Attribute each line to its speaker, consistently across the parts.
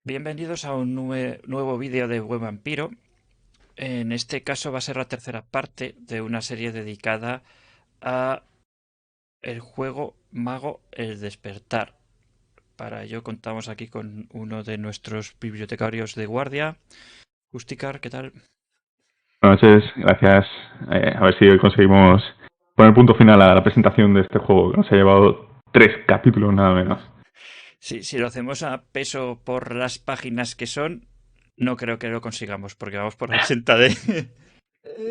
Speaker 1: Bienvenidos a un nuevo vídeo de Buen Vampiro. En este caso va a ser la tercera parte de una serie dedicada a el juego Mago El Despertar. Para ello contamos aquí con uno de nuestros bibliotecarios de guardia. Justicar, ¿qué tal?
Speaker 2: Buenas noches, gracias. A ver si hoy conseguimos poner punto final a la presentación de este juego, que nos ha llevado 3 capítulos nada menos.
Speaker 1: Sí, si lo hacemos a peso por las páginas que son, no creo que lo consigamos, porque vamos por 80 de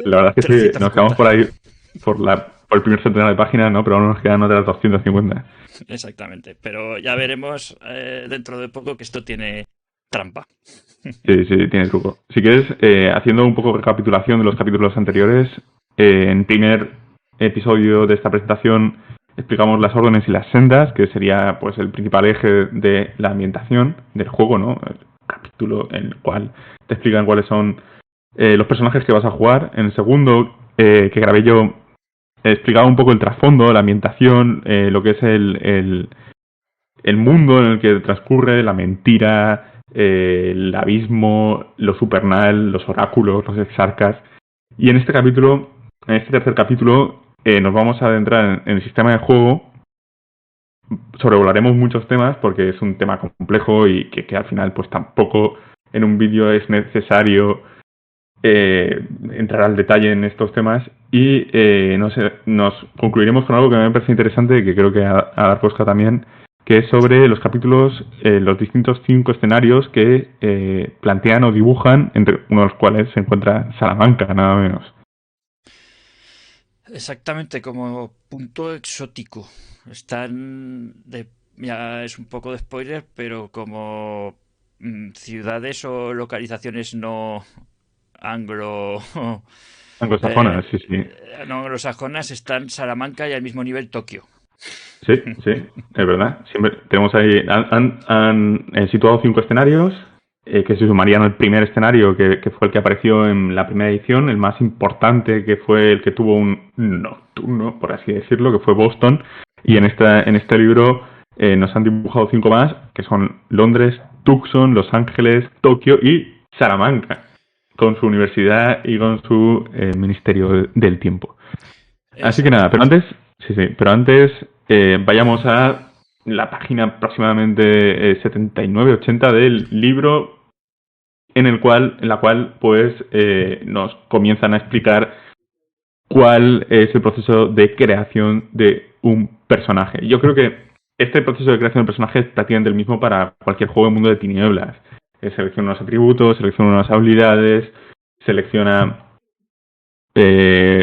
Speaker 2: La verdad es que sí, nos quedamos
Speaker 1: 350.
Speaker 2: por ahí por el primer centenar de páginas, ¿no? Pero aún nos quedan otras 250.
Speaker 1: Exactamente, pero ya veremos dentro de poco que esto tiene trampa.
Speaker 2: Sí, sí, tiene truco. Si quieres, haciendo un poco de recapitulación de los capítulos anteriores, en primer episodio de esta presentación explicamos las órdenes y las sendas, que sería pues el principal eje de la ambientación del juego, ¿no? El capítulo en el cual te explican cuáles son los personajes que vas a jugar. En el segundo, que grabé yo, explicaba un poco el trasfondo, la ambientación, lo que es el mundo en el que transcurre, la mentira, el abismo, lo supernal, los oráculos, los exarcas. Y en este capítulo, en este tercer capítulo, nos vamos a adentrar en el sistema de juego. Sobrevolaremos muchos temas porque es un tema complejo y que al final pues tampoco en un vídeo es necesario entrar al detalle en estos temas y nos concluiremos con algo que me parece interesante y que creo que a Darkosca también, que es sobre los capítulos, los distintos 5 escenarios que plantean o dibujan, entre uno de los cuales se encuentra Salamanca, nada menos.
Speaker 1: Exactamente, como punto exótico. Ya es un poco de spoiler, pero como ciudades o localizaciones anglo,
Speaker 2: Anglosajona, sí, sí.
Speaker 1: no anglosajonas están Salamanca y al mismo nivel Tokio.
Speaker 2: Sí, sí, es verdad. Siempre tenemos ahí, han situado 5 escenarios, que se sumarían al primer escenario, que fue el que apareció en la primera edición, el más importante, que fue el que tuvo un nocturno, por así decirlo, que fue Boston. Y en este libro nos han dibujado 5 más, que son Londres, Tucson, Los Ángeles, Tokio y Salamanca, con su universidad y con su Ministerio del Tiempo. Así que nada, pero
Speaker 1: Exactamente.
Speaker 2: antes, sí, sí, pero antes vayamos a la página aproximadamente 79-80 del libro en la cual pues nos comienzan a explicar cuál es el proceso de creación de un personaje. Yo creo que este proceso de creación de personaje es prácticamente el mismo para cualquier juego de mundo de tinieblas. Selecciona unos atributos, selecciona unas habilidades, selecciona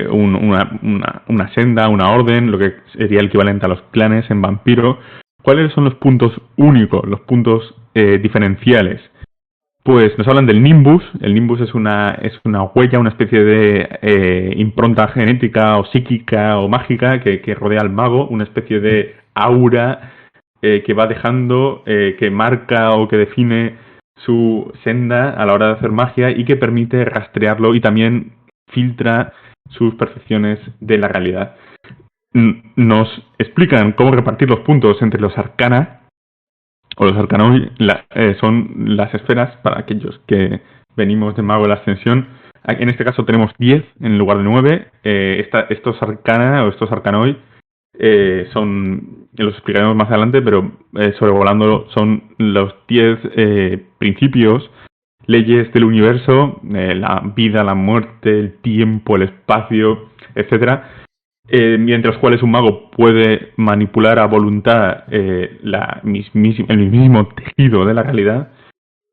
Speaker 2: una senda, una orden, lo que sería el equivalente a los clanes en Vampiro. ¿Cuáles son los puntos únicos, los puntos diferenciales? Pues nos hablan del Nimbus. El Nimbus es una huella, una especie de impronta genética o psíquica o mágica que rodea al mago, una especie de aura que va dejando, que marca o que define su senda a la hora de hacer magia y que permite rastrearlo y también filtra sus percepciones de la realidad. Nos explican cómo repartir los puntos entre los arcana, o los arcanoi, son las esferas para aquellos que venimos de Mago de la Ascensión. En este caso tenemos 10 en lugar de 9. Estos arcana o estos arcanoi los explicaremos más adelante, pero sobrevolando son los 10 principios, leyes del universo, la vida, la muerte, el tiempo, el espacio, etcétera, mediante los cuales un mago puede manipular a voluntad el mismísimo tejido de la realidad.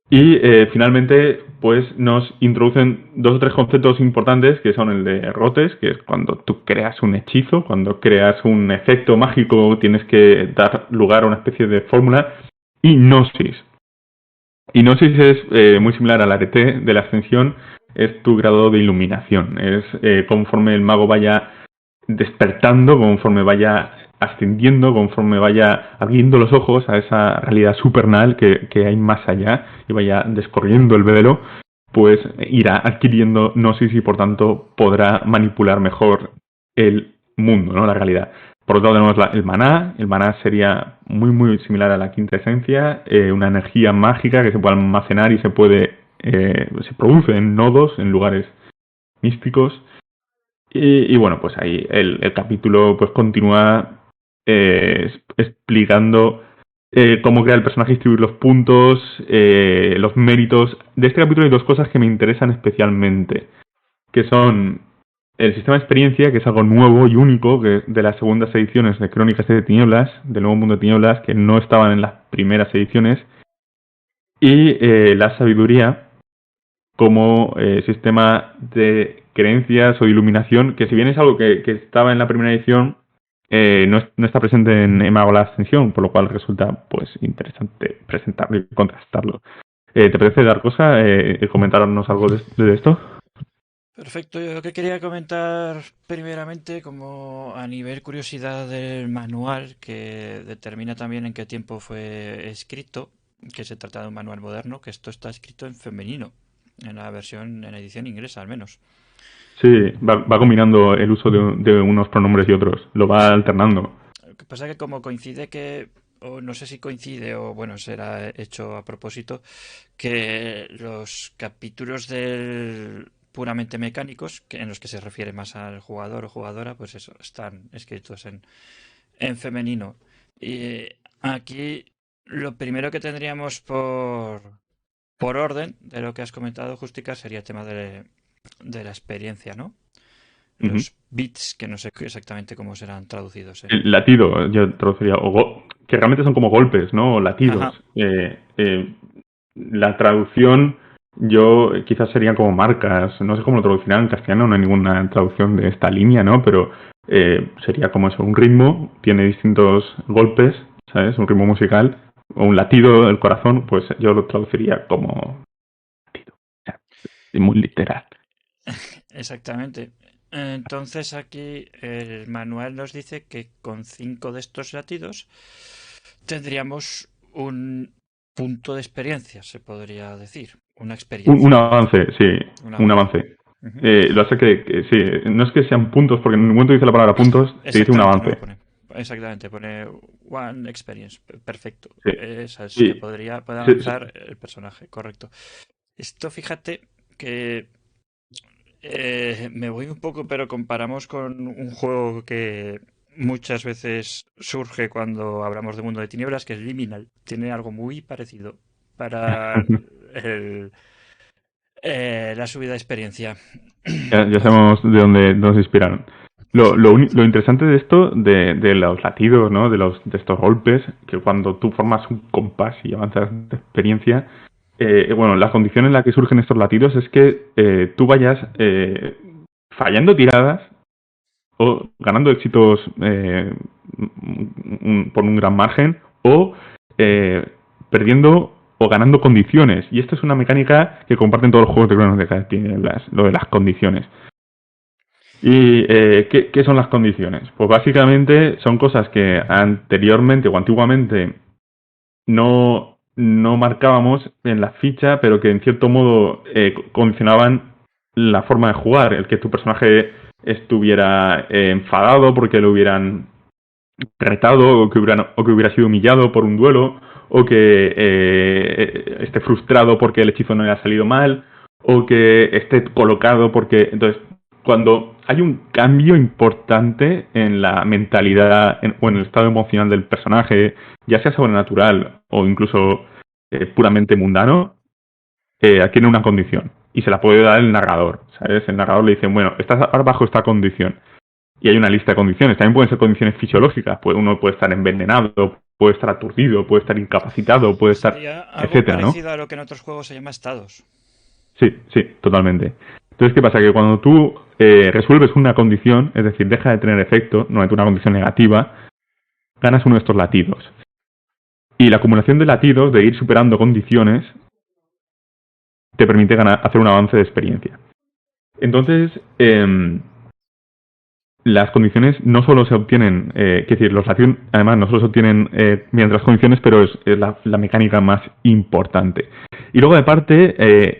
Speaker 2: Y finalmente, pues nos introducen 2 o 3 conceptos importantes, que son el de rotes, que es cuando tú creas un hechizo, cuando creas un efecto mágico, tienes que dar lugar a una especie de fórmula, y gnosis. Y gnosis es muy similar al arete de la ascensión, es tu grado de iluminación, es conforme el mago vaya despertando, conforme vaya ascendiendo, conforme vaya abriendo los ojos a esa realidad supernal que hay más allá y vaya descorriendo el velo, pues irá adquiriendo gnosis y por tanto podrá manipular mejor el mundo, ¿no? La realidad. Por otro lado tenemos el maná. El maná sería muy similar a la quinta esencia, una energía mágica que se puede almacenar y se produce en nodos, en lugares místicos. Y bueno, pues ahí el capítulo pues continúa explicando cómo crear el personaje, distribuir los puntos, los méritos. De este capítulo hay dos cosas que me interesan especialmente, que son el sistema de experiencia, que es algo nuevo y único de las segundas ediciones de Crónicas de Tinieblas, del Nuevo Mundo de Tinieblas, que no estaban en las primeras ediciones, y la sabiduría como sistema de creencias o de iluminación, que si bien es algo que estaba en la primera edición, no está presente en Mago la Ascensión, por lo cual resulta pues interesante presentarlo y contrastarlo. ¿Te parece dar cosa? ¿Comentarnos algo de esto?
Speaker 1: Perfecto, yo lo que quería comentar primeramente, como a nivel curiosidad del manual, que determina también en qué tiempo fue escrito, que se trata de un manual moderno, que esto está escrito en femenino, en la versión, en edición inglesa al menos.
Speaker 2: Sí, va combinando el uso de unos pronombres y otros, lo va alternando.
Speaker 1: Lo que pasa es que como coincide que, o no sé si coincide, o bueno, será hecho a propósito, que los capítulos del puramente mecánicos, en los que se refiere más al jugador o jugadora, pues eso, están escritos en femenino. Y aquí lo primero que tendríamos por orden de lo que has comentado, Justica, sería el tema de la experiencia, ¿no?
Speaker 2: Ujú.
Speaker 1: Los bits, que no sé exactamente cómo serán traducidos
Speaker 2: El latido, yo traduciría, que realmente son como golpes, ¿no? O latidos.
Speaker 1: Ajá.
Speaker 2: La traducción, yo quizás serían como marcas, no sé cómo lo traducirán en castellano, no hay ninguna traducción de esta línea, ¿no? Pero sería como eso, un ritmo, tiene distintos golpes, ¿sabes? Un ritmo musical, o un latido del corazón, pues yo lo traduciría como latido. O sea, muy literal.
Speaker 1: Exactamente. Entonces aquí el manual nos dice que con 5 de estos latidos tendríamos un punto de experiencia, se podría decir. Una
Speaker 2: Un
Speaker 1: experiencia,
Speaker 2: avance, sí,
Speaker 1: un
Speaker 2: un
Speaker 1: avance.
Speaker 2: avance.
Speaker 1: Ujú.
Speaker 2: Lo hace que sí, no es que sean puntos, porque en ningún momento dice la palabra puntos, te dice un
Speaker 1: Exactamente, no lo
Speaker 2: avance.
Speaker 1: pone. Exactamente, pone One Experience. Perfecto.
Speaker 2: Sí.
Speaker 1: Esa es que
Speaker 2: Y
Speaker 1: puede
Speaker 2: se-
Speaker 1: avanzar el personaje, correcto. Esto fíjate que me voy un poco, pero comparamos con un juego que muchas veces surge cuando hablamos de Mundo de Tinieblas, que es Liminal. Tiene algo muy parecido para el- la subida de experiencia.
Speaker 2: ya
Speaker 1: Así-
Speaker 2: sabemos de dónde nos inspiraron.
Speaker 1: Exactamente.
Speaker 2: Lo interesante de esto, de los latidos, ¿no? De estos golpes, que cuando tú formas un compás y avanzas de experiencia, bueno, la condición en la que surgen estos latidos es que tú vayas fallando tiradas o ganando éxitos por un gran margen o eh, perdiendo o ganando condiciones. Y esto es una mecánica que comparten todos los juegos de Cronos de Tinieblas, lo de las condiciones. ¿Y qué son las condiciones? Pues básicamente son cosas que anteriormente o antiguamente no marcábamos en la ficha, pero que en cierto modo condicionaban la forma de jugar. El que tu personaje estuviera enfadado porque lo hubieran retado o que hubiera sido humillado por un duelo o que esté frustrado porque el hechizo no le ha salido mal o que esté colocado porque entonces cuando hay un cambio importante en la mentalidad o en el estado emocional del personaje, ya sea sobrenatural o incluso puramente mundano, adquiere una condición y se la puede dar el narrador, ¿sabes? El narrador le dice, bueno, estás ahora bajo esta condición y hay una lista de condiciones. También pueden ser condiciones fisiológicas. Uno puede estar envenenado, puede estar aturdido, puede estar incapacitado, puede estar,
Speaker 1: Sería algo
Speaker 2: etcétera, ¿no?
Speaker 1: parecido a lo que en otros juegos se llama estados.
Speaker 2: Sí, sí, totalmente. Entonces, ¿qué pasa? Que cuando tú resuelves una condición, es decir, deja de tener efecto, no es una condición negativa, ganas uno de estos latidos. Y la acumulación de latidos, de ir superando condiciones, te permite hacer un avance de experiencia. Entonces, las condiciones no solo se obtienen, quiero decir, los latinos además no solo se obtienen mediante las condiciones, pero es la mecánica más importante. Y luego, aparte,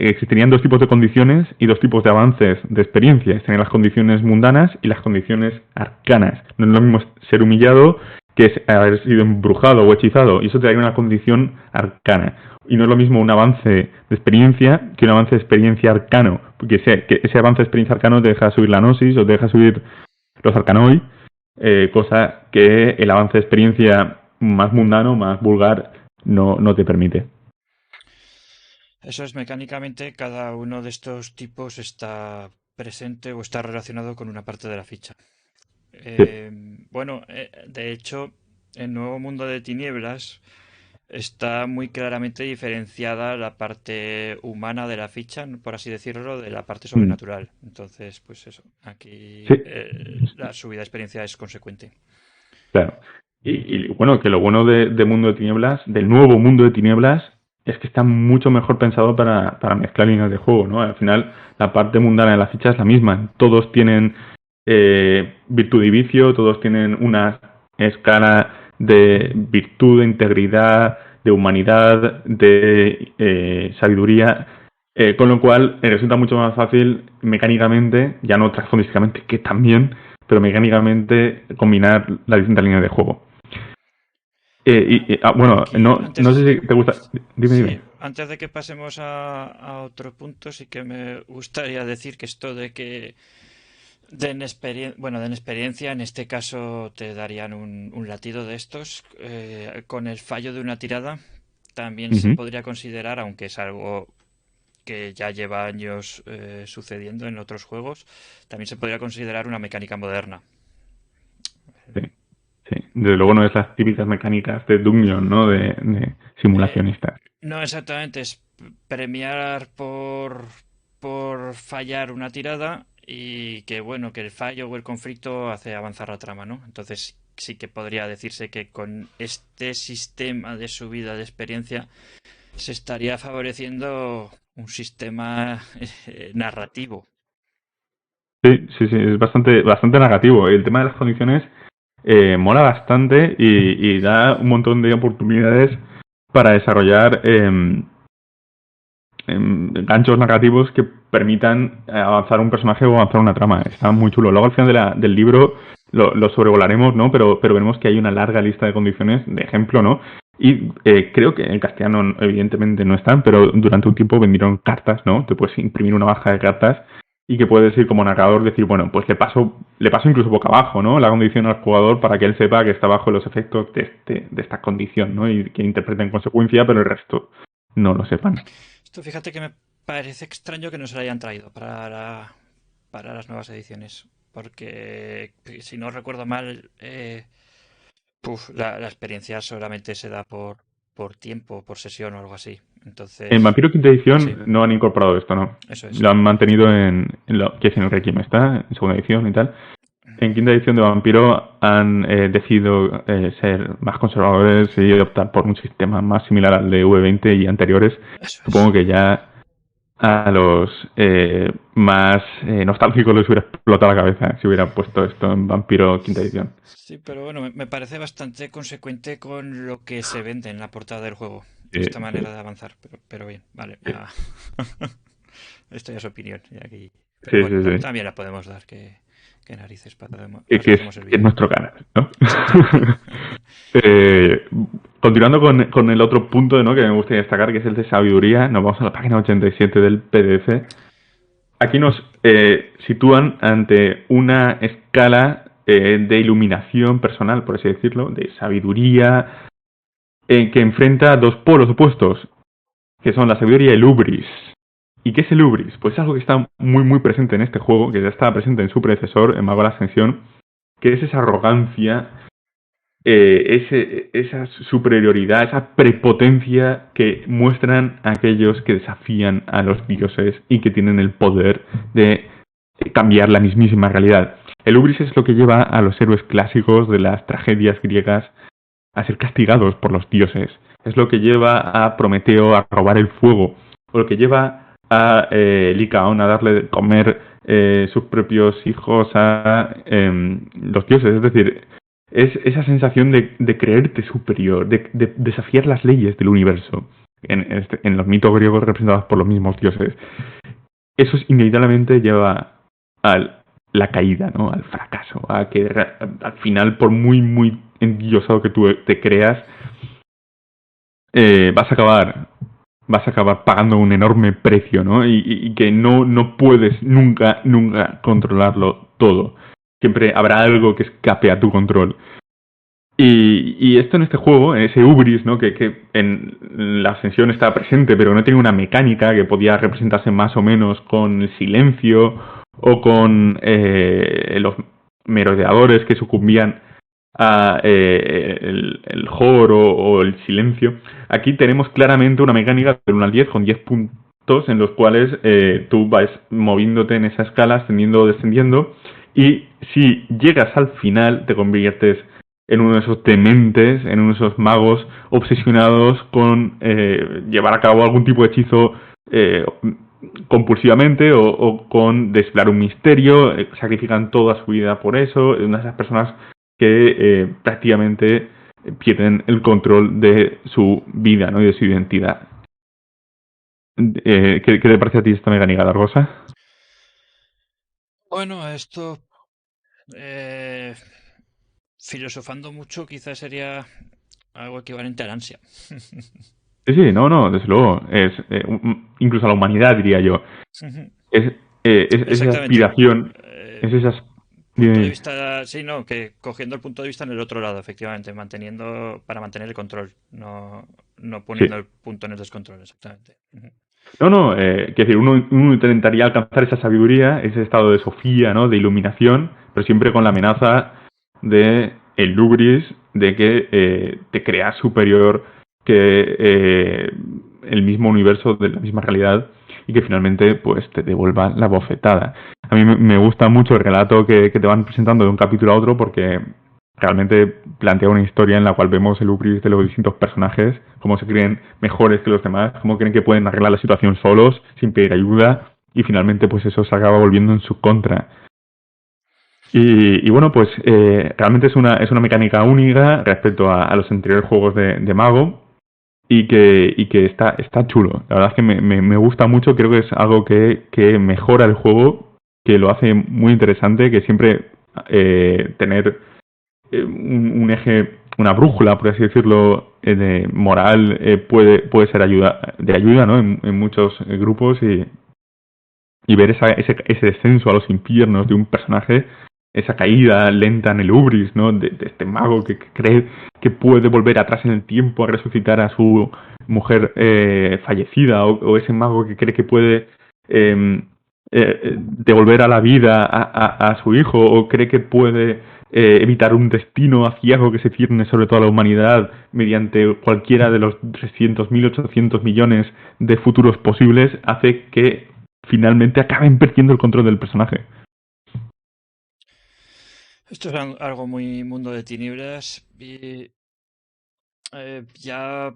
Speaker 2: existirían dos tipos de condiciones y dos tipos de avances de experiencia. Estarían las condiciones mundanas y las condiciones arcanas. No es lo mismo ser humillado que es haber sido embrujado o hechizado, y eso te daría una condición arcana. Y no es lo mismo un avance de experiencia que un avance de experiencia arcano, porque que ese avance de experiencia arcano te deja subir la gnosis o te deja subir los arcanoi, cosa que el avance de experiencia más mundano, más vulgar, no te permite.
Speaker 1: Eso es, mecánicamente, cada uno de estos tipos está presente o está relacionado con una parte de la ficha.
Speaker 2: Sí.
Speaker 1: Bueno, de hecho, en Nuevo Mundo de Tinieblas está muy claramente diferenciada la parte humana de la ficha, por así decirlo, de la parte
Speaker 2: Mm.
Speaker 1: sobrenatural. Entonces, pues eso, aquí
Speaker 2: Sí,
Speaker 1: la subida de experiencia es consecuente.
Speaker 2: claro. Y bueno, que lo bueno de Mundo de Tinieblas, del nuevo Mundo de Tinieblas, es que está mucho mejor pensado para mezclar líneas de juego, ¿no? Al final, la parte mundana de la ficha es la misma. Todos tienen virtud y vicio, todos tienen una escala de virtud, de integridad, de humanidad, de sabiduría, con lo cual resulta mucho más fácil mecánicamente, ya no transfondísticamente, que también, pero mecánicamente combinar las distintas líneas de juego. Bueno,
Speaker 1: Aquí,
Speaker 2: no sé si te gusta. Dime,
Speaker 1: sí,
Speaker 2: dime.
Speaker 1: antes de que pasemos a otro punto, sí que me gustaría decir que esto de que den experiencia, en este caso te darían un latido de estos, con el fallo de una tirada, también se
Speaker 2: Ujú.
Speaker 1: podría considerar, aunque es algo que ya lleva años sucediendo en otros juegos, también se podría considerar una mecánica moderna.
Speaker 2: Sí, sí. Desde luego no es las típicas mecánicas de Dungeon, ¿no? De
Speaker 1: Eh,
Speaker 2: simulacionistas.
Speaker 1: no exactamente, es premiar por fallar una tirada y que bueno, que el fallo o el conflicto hace avanzar la trama, ¿no? Entonces sí que podría decirse que con este sistema de subida de experiencia se estaría favoreciendo un sistema narrativo.
Speaker 2: Sí, sí, sí, es bastante negativo. El tema de las condiciones mola bastante y da un montón de oportunidades para desarrollar ganchos narrativos que permitan avanzar un personaje o avanzar una trama. Está muy chulo. Luego al final del libro lo sobrevolaremos, ¿no? Pero veremos que hay una larga lista de condiciones, de ejemplo, ¿no? Y creo que en castellano evidentemente no están, pero durante un tiempo vendieron cartas, ¿no? Te puedes imprimir una hoja de cartas y que puedes ir como narrador decir, bueno, pues le paso incluso boca abajo, ¿no? La condición al jugador para que él sepa que está bajo los efectos de esta condición, ¿no? Y que interprete en consecuencia, pero el resto no lo sepan.
Speaker 1: Esto fíjate que me parece extraño que no se lo hayan traído para las nuevas ediciones. Porque si no recuerdo mal, la experiencia solamente se da por tiempo, por sesión o algo así.
Speaker 2: En
Speaker 1: Entonces,
Speaker 2: Vampiro Quinta
Speaker 1: sí,
Speaker 2: Edición no han incorporado esto, ¿no?
Speaker 1: eso es.
Speaker 2: Lo han mantenido en lo que es en el Requiem, está en segunda edición y tal. En quinta edición de Vampiro han decidido ser más conservadores y optar por un sistema más similar al de V20 y anteriores.
Speaker 1: Eso es.
Speaker 2: Supongo que ya a los más nostálgicos les hubiera explotado la cabeza si hubiera puesto esto en Vampiro quinta edición.
Speaker 1: Sí, pero bueno, me parece bastante consecuente con lo que se vende en la portada del juego. Esta
Speaker 2: Sí,
Speaker 1: manera de avanzar. Pero bien, vale. Ya. Esto ya es opinión. Y aquí... Pero
Speaker 2: sí,
Speaker 1: bueno,
Speaker 2: sí, sí.
Speaker 1: también la podemos dar que narices para
Speaker 2: Que,
Speaker 1: nos
Speaker 2: que es,
Speaker 1: hacemos el
Speaker 2: que es
Speaker 1: vídeo.
Speaker 2: nuestro canal, ¿no?
Speaker 1: Exactamente.
Speaker 2: Eh, continuando con el otro punto, ¿no? Que me gustaría destacar, que es el de sabiduría, nos vamos a la página 87 del PDF. Aquí nos sitúan ante una escala de iluminación personal, por así decirlo, de sabiduría, que enfrenta dos polos opuestos, que son la sabiduría y el ubris. ¿Y qué es el ubris? Pues es algo que está muy presente en este juego, que ya estaba presente en su predecesor, en Mago de la Ascensión, que es esa arrogancia, esa superioridad, esa prepotencia que muestran aquellos que desafían a los dioses y que tienen el poder de cambiar la mismísima realidad. El ubris es lo que lleva a los héroes clásicos de las tragedias griegas a ser castigados por los dioses. Es lo que lleva a Prometeo a robar el fuego, o lo que lleva a Licaón a darle de comer sus propios hijos a los dioses. Es decir, es esa sensación de creerte superior, de desafiar las leyes del universo en los mitos griegos representados por los mismos dioses. Eso inevitablemente lleva a la caída, ¿no? Al fracaso, a que al final, por muy endiosado que tú te creas, vas a acabar pagando un enorme precio, ¿no? Y que no puedes nunca controlarlo todo. Siempre habrá algo que escape a tu control. Y esto en este juego, en ese Ubris, ¿no? Que en la ascensión estaba presente, pero no tenía una mecánica que podía representarse más o menos con el silencio o con los merodeadores que sucumbían a el horror o el silencio. Aquí tenemos claramente una mecánica del 1 al 10 con 10 puntos en los cuales tú vas moviéndote en esa escala, ascendiendo o descendiendo, y si llegas al final te conviertes en uno de esos dementes, en uno de esos magos obsesionados con llevar a cabo algún tipo de hechizo compulsivamente o con desvelar un misterio, sacrifican toda su vida por eso, una de esas personas que prácticamente pierden el control de su vida, ¿no? Y de su identidad. ¿Qué te parece a ti esta mecánica, Dargosa?
Speaker 1: Bueno, esto, filosofando mucho, quizás sería algo equivalente al ansia.
Speaker 2: Sí, no, desde luego. Es incluso a la humanidad, diría yo. Es esa
Speaker 1: Exactamente.
Speaker 2: aspiración, es esas...
Speaker 1: Punto de vista, sí, no, que cogiendo el punto de vista en el otro lado, efectivamente, para mantener el control, no
Speaker 2: Sí.
Speaker 1: poniendo el punto en el descontrol, exactamente.
Speaker 2: No, quiero decir, uno intentaría alcanzar esa sabiduría, ese estado de sofía, ¿no? De iluminación, pero siempre con la amenaza de el lubris, de que te creas superior que el mismo universo de la misma realidad y que finalmente pues te devuelva la bofetada. A mí me gusta mucho el relato que te van presentando de un capítulo a otro porque realmente plantea una historia en la cual vemos el ubris de los distintos personajes, cómo se creen mejores que los demás, cómo creen que pueden arreglar la situación solos, sin pedir ayuda, y finalmente pues eso se acaba volviendo en su contra. Y bueno, pues realmente es una mecánica única respecto a los anteriores juegos de Mago, y que está chulo. La verdad es que me gusta mucho, creo que es algo que mejora el juego, que lo hace muy interesante, que siempre tener un eje, una brújula, por así decirlo, de moral puede ser de ayuda, ¿no? En muchos grupos y ver ese descenso a los infiernos de un personaje, esa caída lenta en el ubris, ¿no? De este mago que cree que puede volver atrás en el tiempo a resucitar a su mujer fallecida o ese mago que cree que puede devolver a la vida a su hijo o cree que puede evitar un destino aciago que se cierne sobre toda la humanidad mediante cualquiera de los 300.000, 800 millones de futuros posibles, hace que finalmente acaben perdiendo el control del personaje.
Speaker 1: Esto es algo muy mundo de tinieblas y ya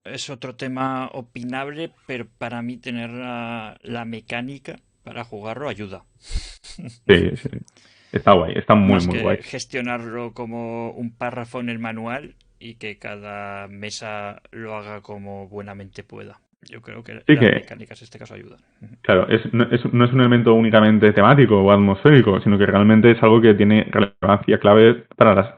Speaker 1: es otro tema opinable, pero para mí tener la mecánica para jugarlo ayuda.
Speaker 2: Sí, sí. Está guay, está muy,
Speaker 1: Más
Speaker 2: muy guay.
Speaker 1: que gestionarlo como un párrafo en el manual y que cada mesa lo haga como buenamente pueda. Yo creo que
Speaker 2: Sí
Speaker 1: las
Speaker 2: que,
Speaker 1: mecánicas en este caso ayudan.
Speaker 2: claro, no es un elemento únicamente temático o atmosférico, sino que realmente es algo que tiene relevancia clave para las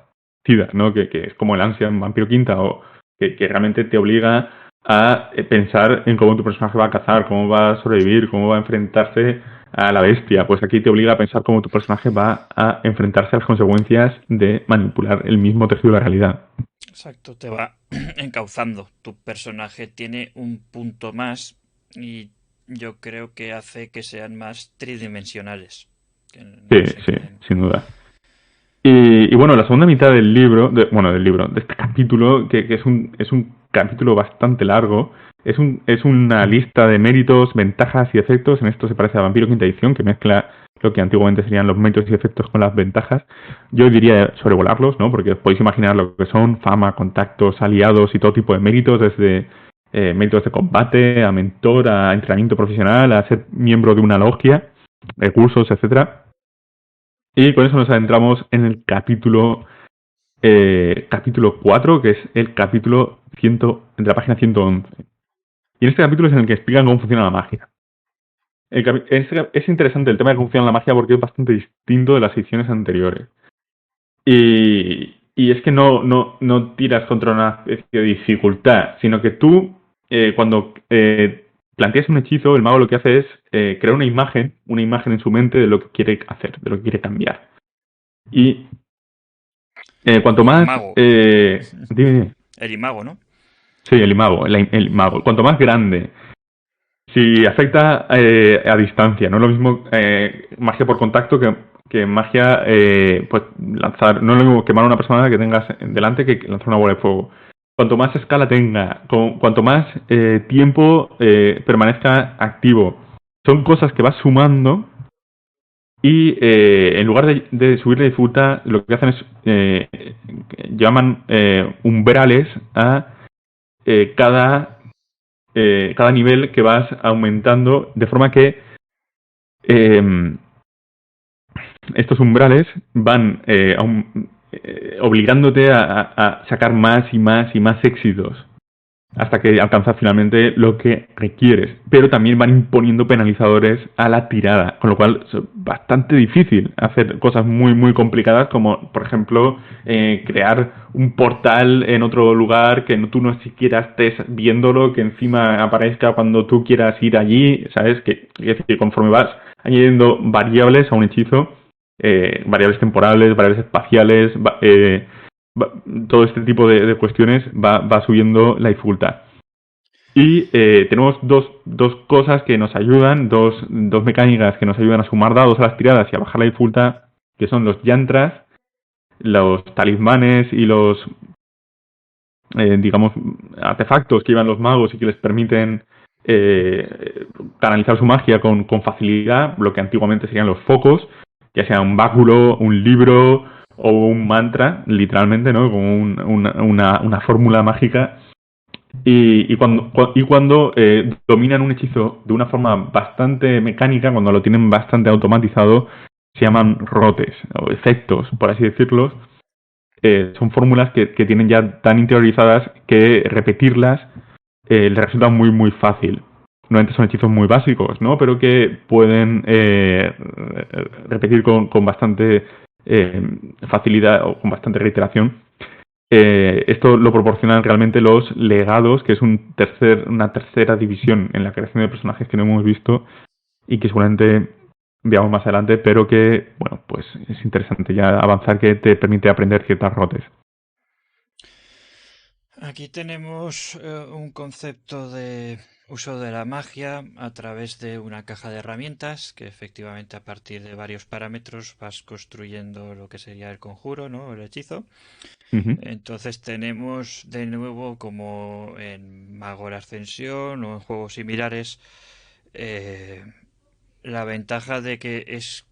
Speaker 2: cidas, ¿no? Que es como el ansia en Vampiro Quinta, o que realmente te obliga a pensar en cómo tu personaje va a cazar, cómo va a sobrevivir, cómo va a enfrentarse a la bestia. Pues aquí te obliga a pensar cómo tu personaje va a enfrentarse a las consecuencias de manipular el mismo tejido de la realidad.
Speaker 1: Exacto, te va encauzando. Tu personaje tiene un punto más y yo creo que hace que sean más tridimensionales. Que
Speaker 2: Sí,
Speaker 1: no se
Speaker 2: sí,
Speaker 1: queden.
Speaker 2: sin duda. Y bueno, la segunda mitad del libro, de este capítulo, que es un capítulo bastante largo, es una lista de méritos, ventajas y efectos. En esto se parece a Vampiro Quinta Edición, que mezcla lo que antiguamente serían los méritos y efectos con las ventajas. Yo diría sobrevolarlos, ¿no? Porque podéis imaginar lo que son: fama, contactos, aliados y todo tipo de méritos, desde méritos de combate, a mentor, a entrenamiento profesional, a ser miembro de una logia. recursos, etcétera. Y con eso nos adentramos en el capítulo 4, que es el capítulo 100, de la página 111. Y en este capítulo es en el que explican cómo funciona la magia. Es interesante el tema de cómo funciona la magia porque es bastante distinto de las ediciones anteriores. Y es que no tiras contra una especie de dificultad, sino que tú, cuando planteas un hechizo, el mago lo que hace es crear una imagen en su mente de lo que quiere hacer, de lo que quiere cambiar. Y cuanto más...
Speaker 1: Imago.
Speaker 2: Dime.
Speaker 1: El imago, ¿no?
Speaker 2: Sí, el imago, el mago. Cuanto más grande, si afecta a distancia, no es lo mismo magia por contacto que magia, pues lanzar, no es lo mismo quemar a una persona que tengas delante que lanzar una bola de fuego. Cuanto más escala tenga, cuanto más tiempo permanezca activo, son cosas que vas sumando y en lugar de subir la dificultad, lo que hacen es llaman umbrales a cada nivel que vas aumentando, de forma que estos umbrales van obligándote a sacar más y más y más éxitos hasta que alcanzas finalmente lo que requieres. Pero también van imponiendo penalizadores a la tirada, con lo cual es bastante difícil hacer cosas muy, muy complicadas como, por ejemplo, crear un portal en otro lugar que tú no siquiera estés viéndolo, que encima aparezca cuando tú quieras ir allí, ¿sabes? Es decir, conforme vas añadiendo variables a un hechizo, variables temporales, variables espaciales, todo este tipo de cuestiones va subiendo la dificultad. Y tenemos dos cosas que nos ayudan, dos mecánicas que nos ayudan a sumar dados a las tiradas y a bajar la dificultad, que son los yantras, los talismanes y los, digamos, artefactos que llevan los magos y que les permiten canalizar su magia con facilidad, lo que antiguamente serían los focos, ya sea un báculo, un libro o un mantra, literalmente, ¿no? Como una fórmula mágica. Y cuando dominan un hechizo de una forma bastante mecánica, cuando lo tienen bastante automatizado, se llaman rotes o efectos, por así decirlo. Son fórmulas que tienen ya tan interiorizadas que repetirlas les resulta muy, muy fácil. Normalmente son hechizos muy básicos, ¿no? Pero que pueden repetir con bastante facilidad o con bastante reiteración. Esto lo proporcionan realmente los legados, que es una tercera división en la creación de personajes que no hemos visto y que seguramente veamos más adelante, pero que, bueno, pues es interesante ya avanzar, que te permite aprender ciertas rotes.
Speaker 1: Aquí tenemos un concepto de uso de la magia a través de una caja de herramientas que efectivamente a partir de varios parámetros vas construyendo lo que sería el conjuro, ¿no? El hechizo.
Speaker 2: Uh-huh.
Speaker 1: Entonces tenemos de nuevo, como en Mago la Ascensión o en juegos similares, eh, la ventaja de que es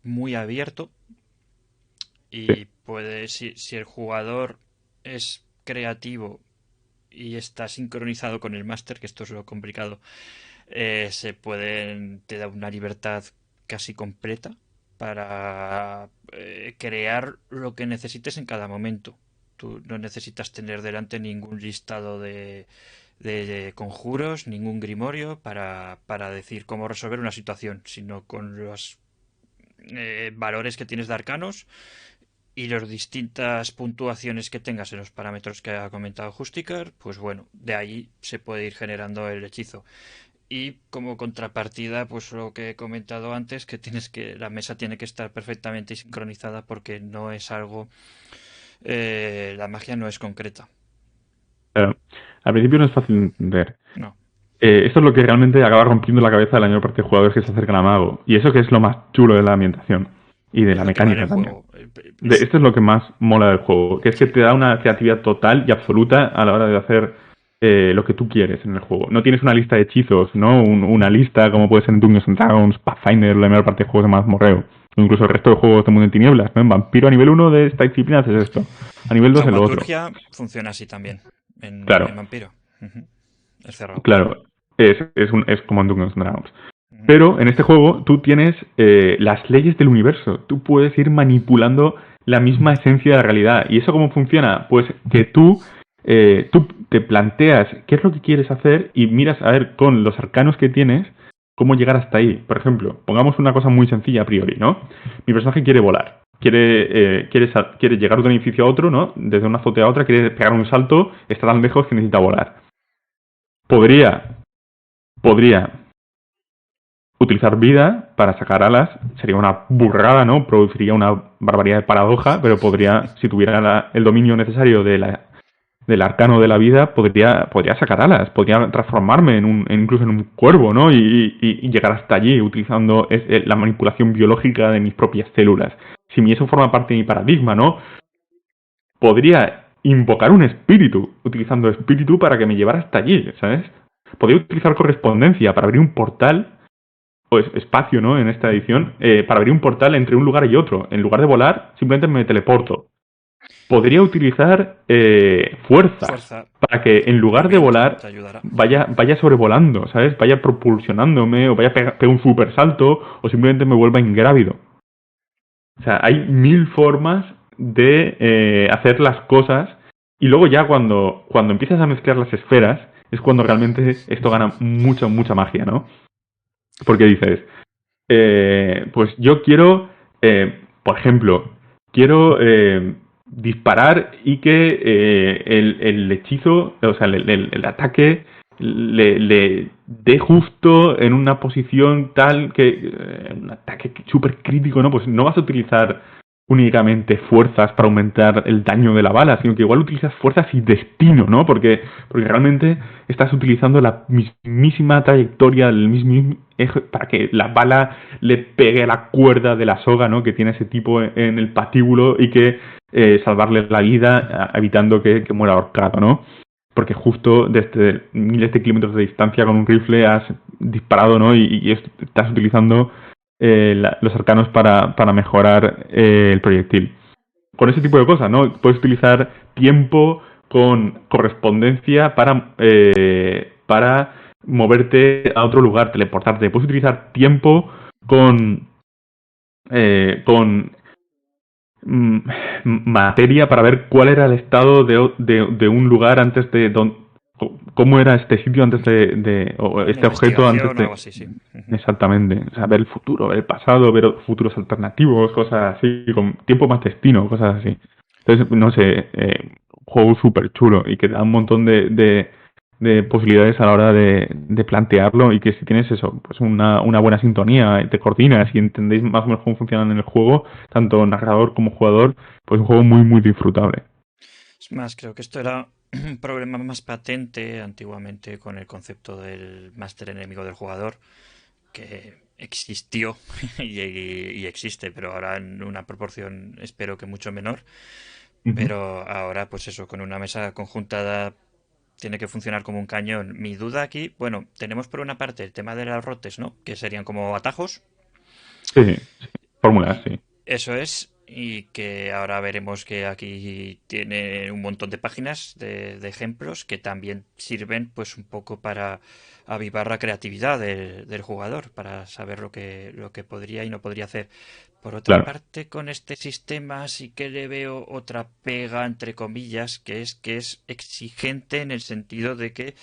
Speaker 1: muy abierto
Speaker 2: Sí.
Speaker 1: y puede, si el jugador es creativo y está sincronizado con el máster, que esto es lo complicado, te da una libertad casi completa para crear lo que necesites en cada momento. Tú no necesitas tener delante ningún listado de conjuros, ningún grimorio para decir cómo resolver una situación, sino con los valores que tienes de arcanos y las distintas puntuaciones que tengas en los parámetros que ha comentado Justicar, pues bueno, de ahí se puede ir generando el hechizo. Y como contrapartida, pues lo que he comentado antes, que la mesa tiene que estar perfectamente sincronizada porque no es algo, la magia no es concreta.
Speaker 2: Claro. Al principio no es fácil de entender.
Speaker 1: No.
Speaker 2: Esto es lo que realmente acaba rompiendo la cabeza de la mayor parte de jugadores que se acercan a Mago. Y eso que es lo más chulo de la ambientación. Y de
Speaker 1: Es
Speaker 2: la
Speaker 1: lo que vale
Speaker 2: mecánica
Speaker 1: el
Speaker 2: también.
Speaker 1: juego.
Speaker 2: Esto es lo que más mola del juego. Que es que te da una creatividad total y absoluta a la hora de hacer lo que tú quieres en el juego. No tienes una lista de hechizos, ¿no? Una lista como puede ser en Dungeons and Dragons, Pathfinder, la mayor parte de juegos de mazmorreo. O incluso el resto de juegos de Mundo en Tinieblas, ¿no? En Vampiro a nivel 1 de esta disciplina haces esto. A nivel 2 es lo otro.
Speaker 1: Taumaturgia funciona así también
Speaker 2: Claro,
Speaker 1: en Vampiro. Ujú. Es cerrado.
Speaker 2: claro. Es como en Dungeons and Dragons. Pero en este juego tú tienes las leyes del universo. Tú puedes ir manipulando la misma esencia de la realidad. ¿Y eso cómo funciona? Pues que tú te planteas qué es lo que quieres hacer y miras a ver con los arcanos que tienes cómo llegar hasta ahí. Por ejemplo, pongamos una cosa muy sencilla a priori, ¿no? Mi personaje quiere volar. Quiere llegar de un edificio a otro, ¿no? Desde una azotea a otra, quiere pegar un salto, está tan lejos que necesita volar. Podría utilizar vida para sacar alas, sería una burrada, ¿no? Produciría una barbaridad de paradoja, pero podría, si tuviera el dominio necesario del arcano de la vida, podría sacar alas, podría transformarme incluso en un cuervo, ¿no? Y llegar hasta allí utilizando la manipulación biológica de mis propias células. Si eso forma parte de mi paradigma, ¿no? Podría invocar un espíritu, utilizando espíritu para que me llevara hasta allí, ¿sabes? Podría utilizar correspondencia para abrir un portal o espacio, ¿no? En esta edición, para abrir un portal entre un lugar y otro. En lugar de volar, simplemente me teleporto. Podría utilizar fuerza para que en lugar de volar vaya sobrevolando, ¿sabes? Vaya propulsionándome o vaya a pegar un super salto o simplemente me vuelva ingrávido. O sea, hay 1000 formas de hacer las cosas y luego ya cuando empiezas a mezclar las esferas es cuando realmente esto gana mucha magia, ¿no? Porque dices, pues yo quiero, por ejemplo, quiero disparar y que el hechizo, o sea, el ataque le dé justo en una posición tal que un ataque súper crítico, ¿no? Pues no vas a utilizar únicamente fuerzas para aumentar el daño de la bala, sino que igual utilizas fuerzas y destino, ¿no? Porque realmente estás utilizando la mismísima trayectoria, el mismo eje para que la bala le pegue a la cuerda de la soga, ¿no? Que tiene ese tipo en el patíbulo y que salvarle la vida evitando que muera ahorcado, ¿no? Porque justo desde miles de kilómetros de distancia con un rifle has disparado, ¿no? Y estás utilizando los arcanos para mejorar el proyectil. Con ese tipo de cosas, ¿no? Puedes utilizar tiempo con correspondencia para moverte a otro lugar, teleportarte. Puedes utilizar tiempo con materia para ver cuál era el estado de un lugar antes de cómo era este sitio antes o este objeto antes de
Speaker 1: así, sí.
Speaker 2: Exactamente, o sea, ver el futuro, ver el pasado, ver futuros alternativos, cosas así, con tiempo más destino, cosas así. Entonces, no sé, un juego súper chulo y que da un montón de posibilidades a la hora de plantearlo y que si tienes eso, pues una buena sintonía, y te coordinas y entendéis más o menos cómo funcionan en el juego, tanto narrador como jugador, pues un juego muy disfrutable.
Speaker 1: Es más, creo que esto era un problema más patente antiguamente con el concepto del máster enemigo del jugador, que existió y existe, pero ahora en una proporción espero que mucho menor. Pero ahora, pues eso, con una mesa conjuntada tiene que funcionar como un cañón. Mi duda aquí, bueno, tenemos por una parte el tema de las rotes, ¿no? Que serían como atajos.
Speaker 2: Sí, fórmulas,
Speaker 1: Y
Speaker 2: sí.
Speaker 1: eso es, y que ahora veremos que aquí tiene un montón de páginas de ejemplos que también sirven pues un poco para avivar la creatividad del jugador, para saber lo que podría y no podría hacer. Por otra
Speaker 2: Claro.
Speaker 1: parte, con este sistema sí que le veo otra pega, entre comillas, que es exigente en el sentido de que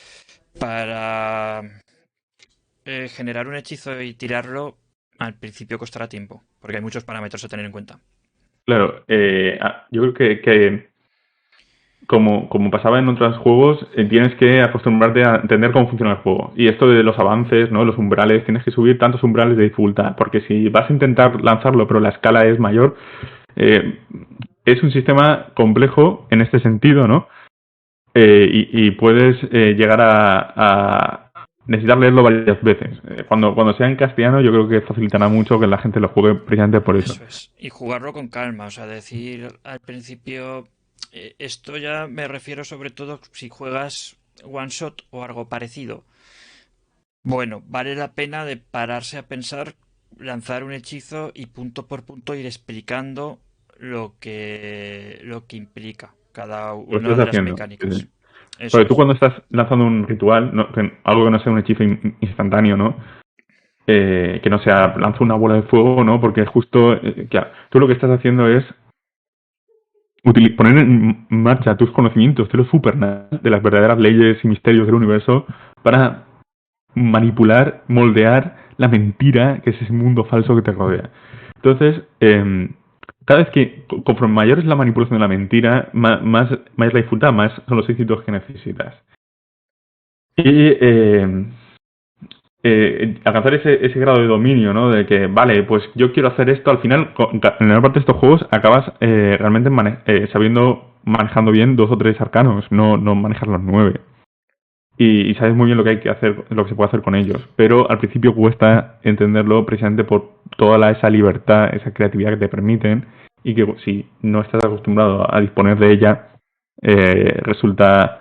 Speaker 1: para generar un hechizo y tirarlo, al principio costará tiempo, porque hay muchos parámetros a tener en cuenta.
Speaker 2: Claro, yo creo que como pasaba en otros juegos, tienes que acostumbrarte a entender cómo funciona el juego. Y esto de los avances, ¿no? Los umbrales, tienes que subir tantos umbrales de dificultad, porque si vas a intentar lanzarlo, pero la escala es mayor, es un sistema complejo en este sentido, ¿no? Y puedes llegar a necesitar leerlo varias veces. Cuando sea en castellano, yo creo que facilitará mucho que la gente lo juegue precisamente por eso.
Speaker 1: Eso es. Y jugarlo con calma, o sea, decir al principio, esto ya me refiero sobre todo si juegas one shot o algo parecido. Bueno, vale la pena de pararse a pensar, lanzar un hechizo y punto por punto ir explicando lo que implica cada
Speaker 2: Lo
Speaker 1: una
Speaker 2: estás
Speaker 1: de las
Speaker 2: haciendo. Sí,
Speaker 1: mecánicas.
Speaker 2: sí.
Speaker 1: Eso
Speaker 2: Porque tú
Speaker 1: es.
Speaker 2: cuando estás lanzando un ritual, algo que no sea un hechizo instantáneo, ¿no? que no sea lanza una bola de fuego, ¿no? Porque justo, claro, tú lo que estás haciendo es poner en marcha tus conocimientos de los supernats, de las verdaderas leyes y misterios del universo, para manipular, moldear la mentira que es ese mundo falso que te rodea. Entonces, cada vez que, conforme mayor es la manipulación de la mentira, más la dificultad, más son los éxitos que necesitas. Y alcanzar ese grado de dominio, ¿no? De que, vale, pues yo quiero hacer esto, al final, en la mayor parte de estos juegos acabas realmente sabiendo, manejando bien 2 o 3 arcanos, no manejar los 9. Y sabes muy bien lo que hay que hacer, lo que se puede hacer con ellos. Pero al principio cuesta entenderlo precisamente por toda esa libertad, esa creatividad que te permiten, y que si no estás acostumbrado a disponer de ella, resulta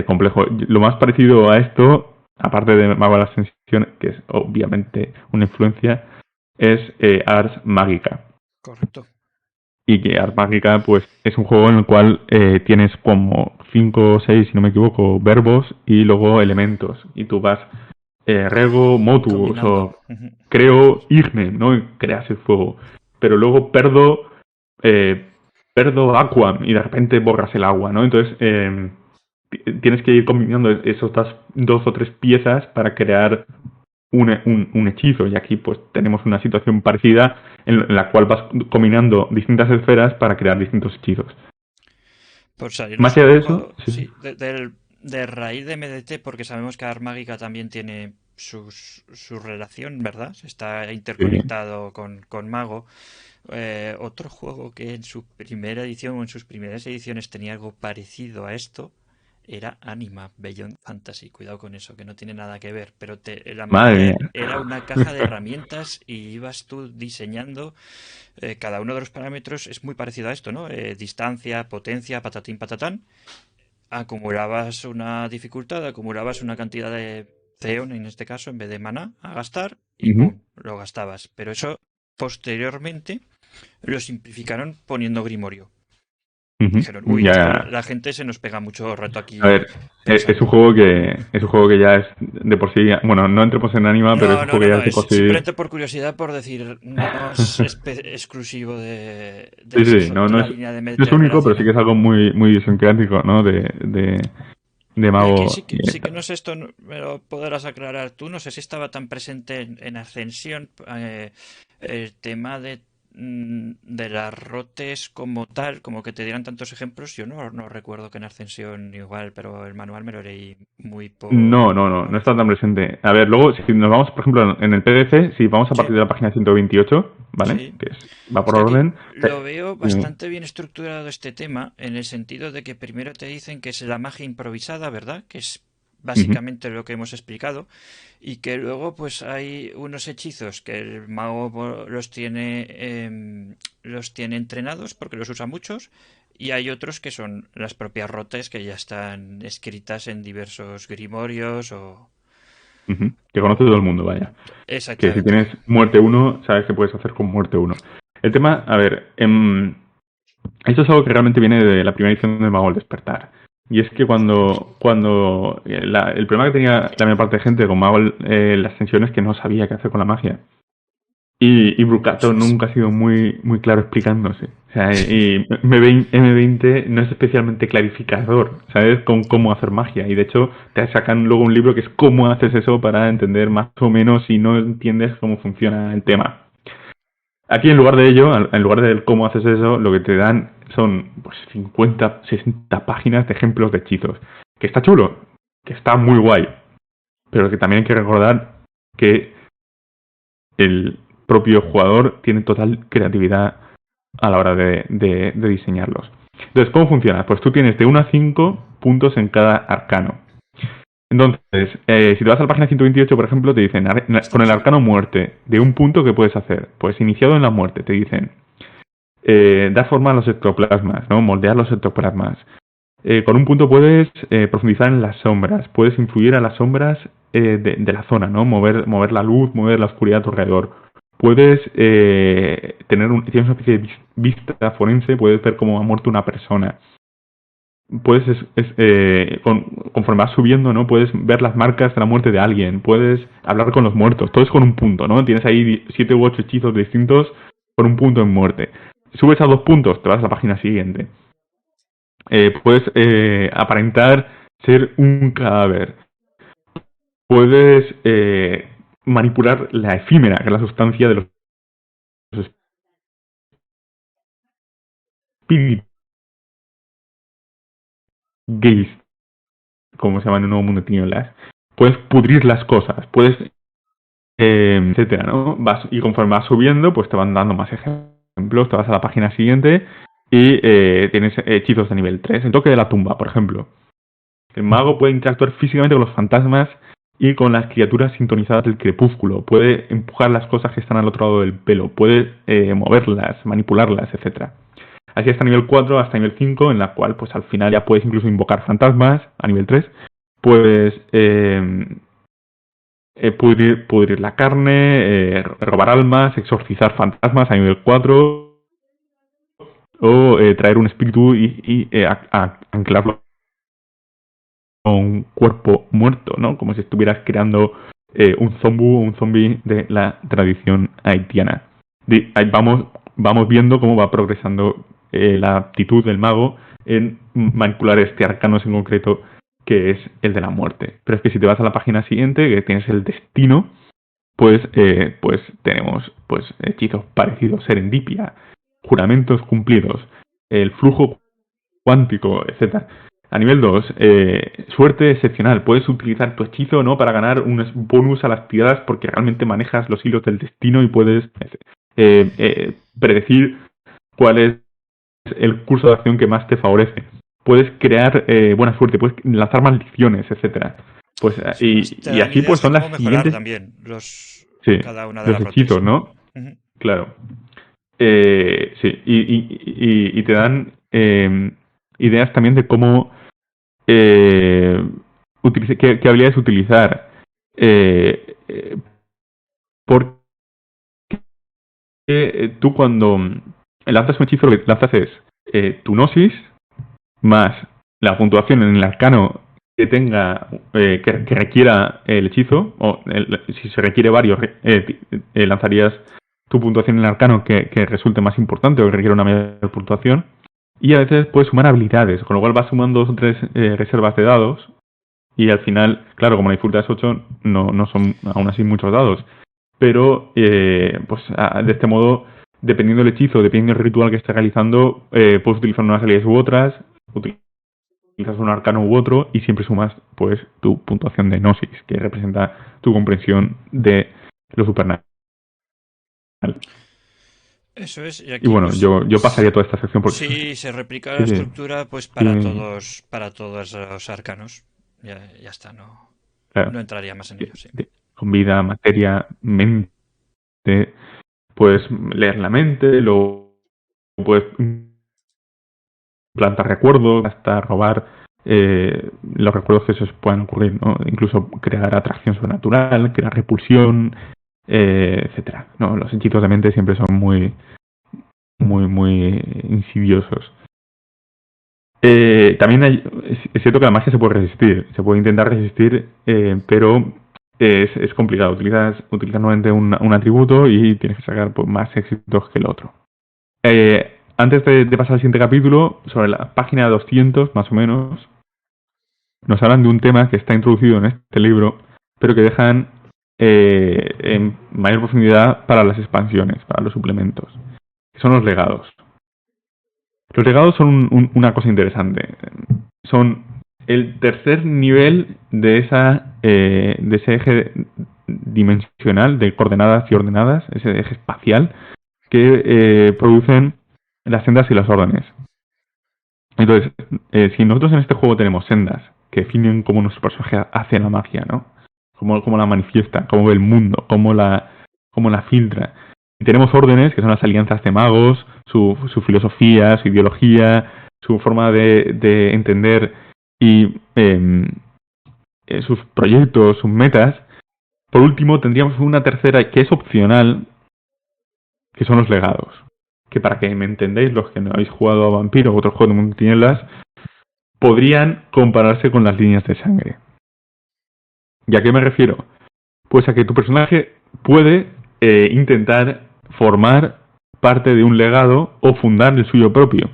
Speaker 2: complejo. Lo más parecido a esto, aparte de Mago de la Ascensión, que es obviamente una influencia, es Ars Magica.
Speaker 1: Correcto.
Speaker 2: Y que Ars Magica pues, es un juego en el cual tienes como 5 o 6, si no me equivoco, verbos y luego elementos. Y tú vas rego, motus o creo igne, ¿no? Y creas el fuego. Pero luego perdo aquam y de repente borras el agua, ¿no? Entonces tienes que ir combinando esas 2 o 3 piezas para crear un hechizo. Y aquí pues tenemos una situación parecida en la cual vas combinando distintas esferas para crear distintos hechizos.
Speaker 1: Por salirnos
Speaker 2: Más allá de eso,
Speaker 1: sí, de raíz de MDT, porque sabemos que Ars Magica también tiene su relación, ¿verdad? Está interconectado con Mago. Otro juego que en su primera edición o en sus primeras ediciones tenía algo parecido a esto era Anima Beyond Fantasy. Cuidado con eso, que no tiene nada que ver, pero la magia era una caja de herramientas y ibas tú diseñando. Cada uno de los parámetros es muy parecido a esto, ¿no? Distancia, potencia, patatín, patatán. Acumulabas una dificultad, acumulabas una cantidad de Zeon, en este caso, en vez de maná, a gastar, y ¡pum! Lo gastabas. Pero eso, posteriormente, lo simplificaron poniendo Grimorio. Dijeron, uy, la gente se nos pega mucho rato aquí.
Speaker 2: A ver, es un juego que ya es de por sí, bueno, no entremos en Anima, pero es un juego que ya es de por sí.
Speaker 1: Simplemente por curiosidad, por decir, no es exclusivo de
Speaker 2: sí, la línea de no es único, pero sí que es algo muy, muy idiosincrático, ¿no? De Mago.
Speaker 1: Sí que no sé, esto me lo podrás aclarar tú. No sé si estaba tan presente en Ascensión el tema de las rotes como tal, como que te dieran tantos ejemplos. Yo no recuerdo que en Ascensión igual, pero el manual me lo leí muy poco.
Speaker 2: No está tan presente. A ver, luego, si nos vamos, por ejemplo, en el PDF, si vamos a partir de la página 128, ¿vale?
Speaker 1: Sí.
Speaker 2: Que va por orden.
Speaker 1: Lo veo bastante bien estructurado este tema, en el sentido de que primero te dicen que es la magia improvisada, ¿verdad? Que es básicamente lo que hemos explicado, y que luego pues hay unos hechizos que el mago los tiene entrenados porque los usa muchos, y hay otros que son las propias rotes que ya están escritas en diversos grimorios o...
Speaker 2: Que conoce todo el mundo, vaya.
Speaker 1: Exactamente.
Speaker 2: Que si tienes muerte 1, sabes qué puedes hacer con muerte 1. El tema, a ver, esto es algo que realmente viene de la primera edición de Mago al Despertar. Y es que cuando el problema que tenía la mayor parte de gente con Mago las Ascensión es que no sabía qué hacer con la magia. Y Brucato nunca ha sido muy, muy claro explicándose. O sea, y M20 no es especialmente clarificador, ¿sabes? Con cómo hacer magia. Y de hecho, te sacan luego un libro que es cómo haces eso para entender más o menos si no entiendes cómo funciona el tema. Aquí, en lugar de ello, en lugar de cómo haces eso, lo que te dan son pues 50, 60 páginas de ejemplos de hechizos. Que está chulo, que está muy guay. Pero que también hay que recordar que el propio jugador tiene total creatividad a la hora de diseñarlos. Entonces, ¿cómo funciona? Pues tú tienes de 1 a 5 puntos en cada arcano. Entonces, si te vas a la página 128, por ejemplo, te dicen, con el arcano muerte, de un punto, ¿qué puedes hacer? Pues iniciado en la muerte, te dicen, da forma a los ectoplasmas, ¿no? Moldear los ectoplasmas. Con un punto puedes profundizar en las sombras, puedes influir a las sombras de la zona, ¿no? Mover la luz, mover la oscuridad a tu alrededor. Puedes tienes una especie de vista forense, puedes ver cómo ha muerto una persona. puedes conforme vas subiendo, ¿no? Puedes ver las marcas de la muerte de alguien, puedes hablar con los muertos, todo es con un punto, ¿no? Tienes ahí 7 u 8 hechizos distintos con un punto en muerte. Subes a 2 puntos, te vas a la página siguiente. Puedes aparentar ser un cadáver. Puedes manipular la efímera, que es la sustancia de los espíritus gays, como se llama en el Nuevo Mundo de Tinieblas. Puedes pudrir las cosas, puedes etcétera, ¿no? Y conforme vas subiendo, pues te van dando más ejemplos, te vas a la página siguiente y tienes hechizos de nivel 3. El toque de la tumba, por ejemplo. El mago puede interactuar físicamente con los fantasmas y con las criaturas sintonizadas del crepúsculo. Puede empujar las cosas que están al otro lado del pelo. Puede moverlas, manipularlas, etcétera. Así hasta nivel 4, hasta nivel 5, en la cual pues al final ya puedes incluso invocar fantasmas a nivel 3. Puedes pudrir la carne, robar almas, exorcizar fantasmas a nivel 4 o traer un espíritu y anclarlo a un cuerpo muerto, ¿no? Como si estuvieras creando un zombie de la tradición haitiana. Ahí vamos viendo cómo va progresando la aptitud del mago en manipular este arcanos en concreto, que es el de la muerte. Pero es que si te vas a la página siguiente, que tienes el destino, pues tenemos pues hechizos parecidos, serendipia, juramentos cumplidos, el flujo cuántico, etcétera. A nivel 2, suerte excepcional. Puedes utilizar tu hechizo, ¿no? Para ganar un bonus a las tiradas porque realmente manejas los hilos del destino y puedes predecir cuál es el curso de acción que más te favorece. Puedes crear buena suerte, puedes lanzar maldiciones, etcétera. Pues
Speaker 1: sí,
Speaker 2: y así pues son las siguientes.
Speaker 1: También cada una de
Speaker 2: los hechizos, ¿no?
Speaker 1: Uh-huh.
Speaker 2: Claro. Sí, y te dan ideas también de cómo qué habilidades utilizar. Porque tú cuando lanzas un hechizo, lo que lanzas es tu gnosis más la puntuación en el arcano que tenga que requiera el hechizo, o si se requiere varios, lanzarías tu puntuación en el arcano que resulte más importante o que requiera una mayor puntuación. Y a veces puedes sumar habilidades, con lo cual vas sumando 2 o 3 reservas de dados. Y al final, claro, como la dificultad es 8, no son aún así muchos dados. Pero, pues de este modo, dependiendo del hechizo, dependiendo del ritual que estés realizando, puedes utilizar unas habilidades u otras, utilizas un arcano u otro, y siempre sumas pues tu puntuación de gnosis, que representa tu comprensión de lo supernatural.
Speaker 1: Eso es.
Speaker 2: Y bueno, pues, yo pasaría toda esta sección porque
Speaker 1: sí, se replica la estructura pues para todos los arcanos. Ya está, claro. No entraría más en ello, sí.
Speaker 2: Con vida, materia, mente, puedes leer la mente, luego puedes plantar recuerdos, hasta robar los recuerdos que se os puedan ocurrir, ¿no? Incluso crear atracción sobrenatural, crear repulsión, etcétera. No, los hechizos de mente siempre son muy insidiosos. También es cierto que la magia se puede resistir, se puede intentar resistir, pero es complicado. Utilizas nuevamente un atributo y tienes que sacar pues, más éxitos que el otro. Antes de pasar al siguiente capítulo, sobre la página 200 más o menos, nos hablan de un tema que está introducido en este libro, pero que dejan en mayor profundidad para las expansiones, para los suplementos, que son los legados. Los legados son una cosa interesante. Son el tercer nivel de ese eje dimensional de coordenadas y ordenadas, ese eje espacial, que producen las sendas y las órdenes. Entonces, si nosotros en este juego tenemos sendas que definen cómo nuestro personaje hace la magia, ¿no? Cómo la manifiesta, cómo ve el mundo, cómo la filtra. Y tenemos órdenes, que son las alianzas de magos, su filosofía, su ideología, su forma de entender y sus proyectos, sus metas. Por último, tendríamos una tercera que es opcional, que son los legados. Que para que me entendáis, los que no habéis jugado a Vampiro o otros juegos de Mundo de Tinieblas, podrían compararse con las líneas de sangre. ¿Y a qué me refiero? Pues a que tu personaje puede intentar formar parte de un legado o fundar el suyo propio.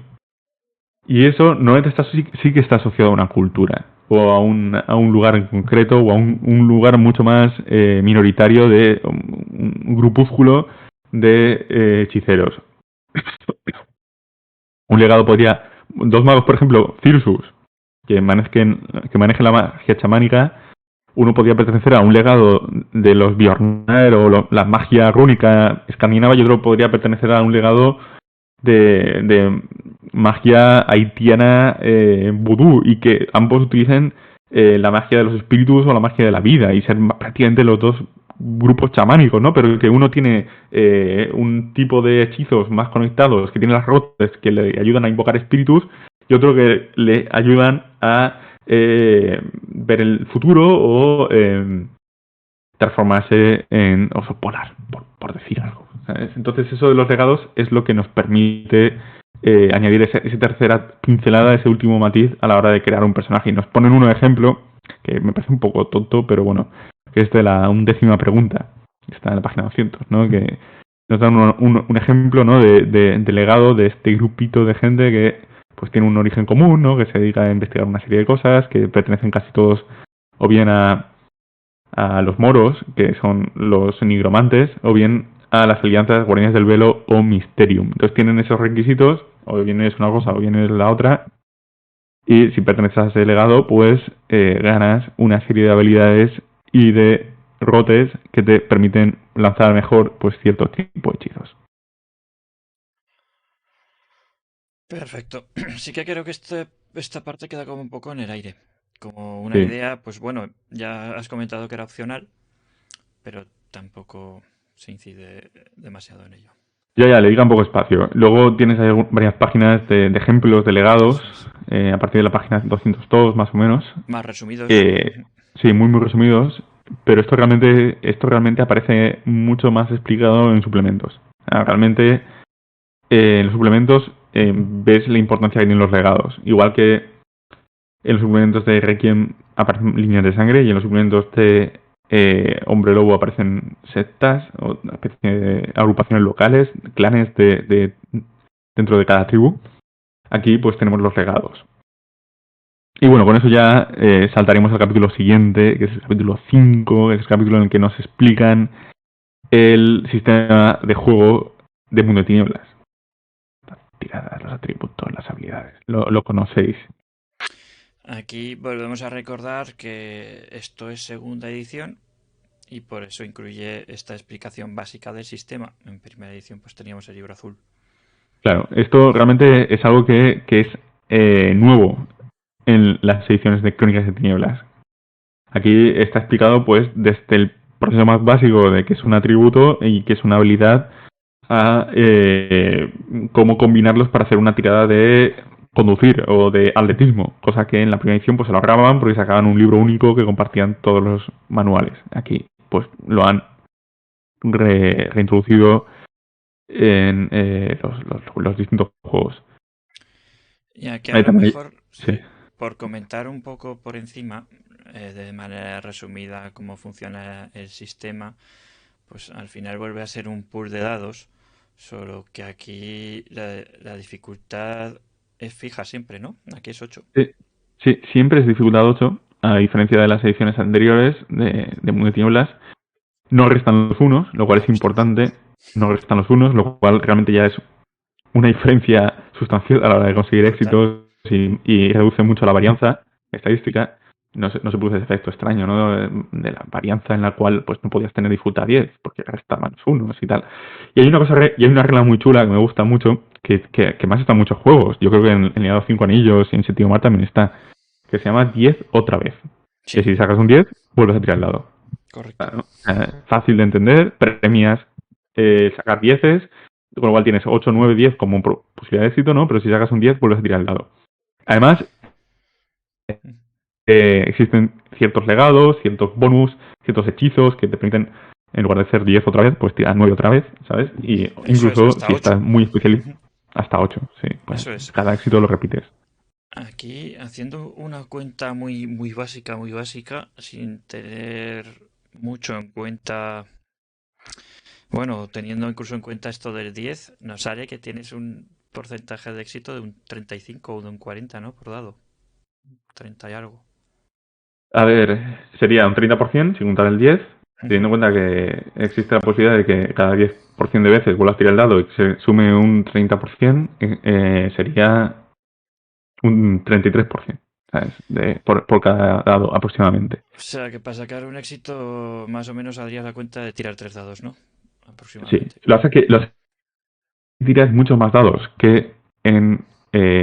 Speaker 2: Y eso no está, sí que está asociado a una cultura o a un lugar en concreto o a un lugar mucho más minoritario de un grupúsculo de hechiceros. Un legado podría... Dos magos, por ejemplo, Cirsus, que manejen la magia chamánica, uno podría pertenecer a un legado de los Bjornar o la magia rúnica escandinava y otro podría pertenecer a un legado de magia haitiana vudú y que ambos utilicen la magia de los espíritus o la magia de la vida y ser prácticamente los dos grupos chamánicos, ¿no? Pero que uno tiene un tipo de hechizos más conectados, que tiene las rotes que le ayudan a invocar espíritus y otro que le ayudan a ver el futuro o transformarse en oso polar, por decir algo, ¿sabes? Entonces eso de los legados es lo que nos permite añadir esa tercera pincelada, ese último matiz a la hora de crear un personaje. Y nos ponen un ejemplo, que me parece un poco tonto, pero bueno, que es de la 11ª pregunta, que está en la página 200, ¿no? Que nos dan un ejemplo, ¿no? de legado de este grupito de gente que pues tiene un origen común, ¿no? Que se dedica a investigar una serie de cosas, que pertenecen casi todos o bien a los moros, que son los nigromantes, o bien a las alianzas guardianes del velo o Mysterium. Entonces tienen esos requisitos, o bien es una cosa o bien es la otra, y si perteneces a ese legado, pues ganas una serie de habilidades y de rotes que te permiten lanzar mejor pues cierto tipo de hechizos.
Speaker 1: Perfecto. Sí que creo que esta parte queda como un poco en el aire. Como una
Speaker 2: Sí.
Speaker 1: idea, pues bueno, ya has comentado que era opcional, pero tampoco se incide demasiado en ello.
Speaker 2: Ya, le diga un poco espacio. Luego tienes ahí varias páginas de ejemplos de legados,
Speaker 1: Eso es.
Speaker 2: a partir de la página 202 más o menos.
Speaker 1: Más resumidos.
Speaker 2: Sí, muy resumidos, pero esto realmente aparece mucho más explicado en suplementos. Realmente en los suplementos ves la importancia que tienen los legados. Igual que en los suplementos de Requiem aparecen líneas de sangre y en los suplementos de Hombre Lobo aparecen sectas o una especie de agrupaciones locales, clanes dentro de cada tribu. Aquí pues tenemos los legados. Y bueno, con eso ya saltaremos al capítulo siguiente, que es el capítulo 5, que es el capítulo en el que nos explican el sistema de juego de Mundo de Tinieblas. Las tiradas, los atributos, las habilidades. Lo conocéis.
Speaker 1: Aquí volvemos a recordar que esto es segunda edición y por eso incluye esta explicación básica del sistema. En primera edición pues teníamos el libro azul.
Speaker 2: Claro, esto realmente es algo que es nuevo en las ediciones de Crónicas de Tinieblas. Aquí está explicado pues desde el proceso más básico de que es un atributo y que es una habilidad a cómo combinarlos para hacer una tirada de conducir o de atletismo, cosa que en la primera edición pues se lo ahorraban porque sacaban un libro único que compartían todos los manuales. Aquí pues lo han reintroducido en los distintos juegos.
Speaker 1: Y aquí a
Speaker 2: Ahí
Speaker 1: lo
Speaker 2: también,
Speaker 1: mejor,
Speaker 2: sí.
Speaker 1: sí, por comentar un poco por encima, de manera resumida, cómo funciona el sistema, pues al final vuelve a ser un pool de dados, solo que aquí la dificultad es fija siempre, ¿no? Aquí es 8.
Speaker 2: Sí, sí, siempre es dificultad 8, a diferencia de las ediciones anteriores de Mundo de Tinieblas. No restan los unos, lo cual es importante. No restan los unos, lo cual realmente ya es una diferencia sustancial a la hora de conseguir
Speaker 1: Brutal.
Speaker 2: éxitos y reduce mucho la varianza estadística. No se produce ese efecto extraño, ¿no? De la varianza en la cual pues no podías tener dificultad 10 porque restaban los unos y tal. Y hay una regla muy chula que me gusta mucho, que más está en muchos juegos. Yo creo que en Legado 5 Anillos y en Séptimo Mar también está, que se llama 10 otra vez. Que
Speaker 1: Sí,
Speaker 2: si sacas un 10, vuelves a tirar al lado.
Speaker 1: correcto.
Speaker 2: Claro, fácil de entender, premias sacar 10, con lo cual tienes 8, 9, 10 como posibilidad de éxito, ¿no? Pero si sacas un 10, vuelves a tirar al dado. Además, existen ciertos legados, ciertos bonus, ciertos hechizos que te permiten, en lugar de ser 10 otra vez, pues tirar 9 otra vez, ¿sabes? Y
Speaker 1: Eso es,
Speaker 2: incluso
Speaker 1: hasta
Speaker 2: si estás
Speaker 1: 8.
Speaker 2: muy especializado, hasta 8, sí. Pues
Speaker 1: Eso es.
Speaker 2: cada éxito lo repites.
Speaker 1: Aquí, haciendo una cuenta muy básica, sin tener mucho en cuenta, bueno, teniendo incluso en cuenta esto del 10, nos sale que tienes un porcentaje de éxito de un 35 o de un 40, ¿no? Por dado. 30 y algo.
Speaker 2: A ver, sería un 30% sin contar el 10, teniendo
Speaker 1: Ujú.
Speaker 2: en cuenta que existe la posibilidad de que cada 10% de veces vuelvas a tirar el dado y se sume un 30%, sería un 33%, ¿sabes? Por cada dado aproximadamente.
Speaker 1: O sea, que para sacar un éxito más o menos harías la cuenta de tirar 3 dados, ¿no?
Speaker 2: Sí,
Speaker 1: Aproximadamente.
Speaker 2: lo hace que tiras muchos más dados que en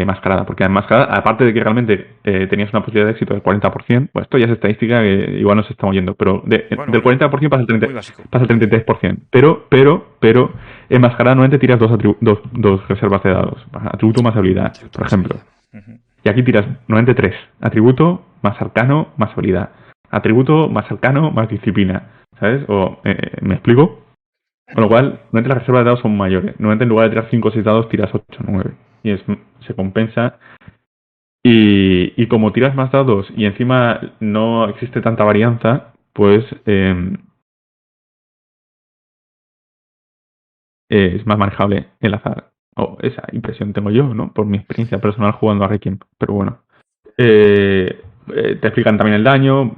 Speaker 2: mascarada, porque en mascarada, aparte de que realmente tenías una posibilidad de éxito del 40%, pues esto ya es estadística que igual nos estamos yendo, pero del
Speaker 1: Bueno,
Speaker 2: 40%
Speaker 1: muy básico.
Speaker 2: pasa al 33%. Pero en mascarada normalmente tiras dos reservas de dados, atributo más habilidad,
Speaker 1: Atributo
Speaker 2: por
Speaker 1: más
Speaker 2: ejemplo.
Speaker 1: habilidad. Ujú.
Speaker 2: Y aquí tiras normalmente tres, atributo más arcano más habilidad, atributo más arcano más disciplina, ¿sabes? O, ¿me explico? Con lo cual, normalmente las reservas de dados son mayores. Normalmente en lugar de tirar 5 o 6 dados, tiras 8 o 9. Se compensa. Y como tiras más dados y encima no existe tanta varianza, pues es más manejable el azar. O esa impresión tengo yo, ¿no? Por mi experiencia personal jugando a Requiem. Pero bueno. Te explican también el daño,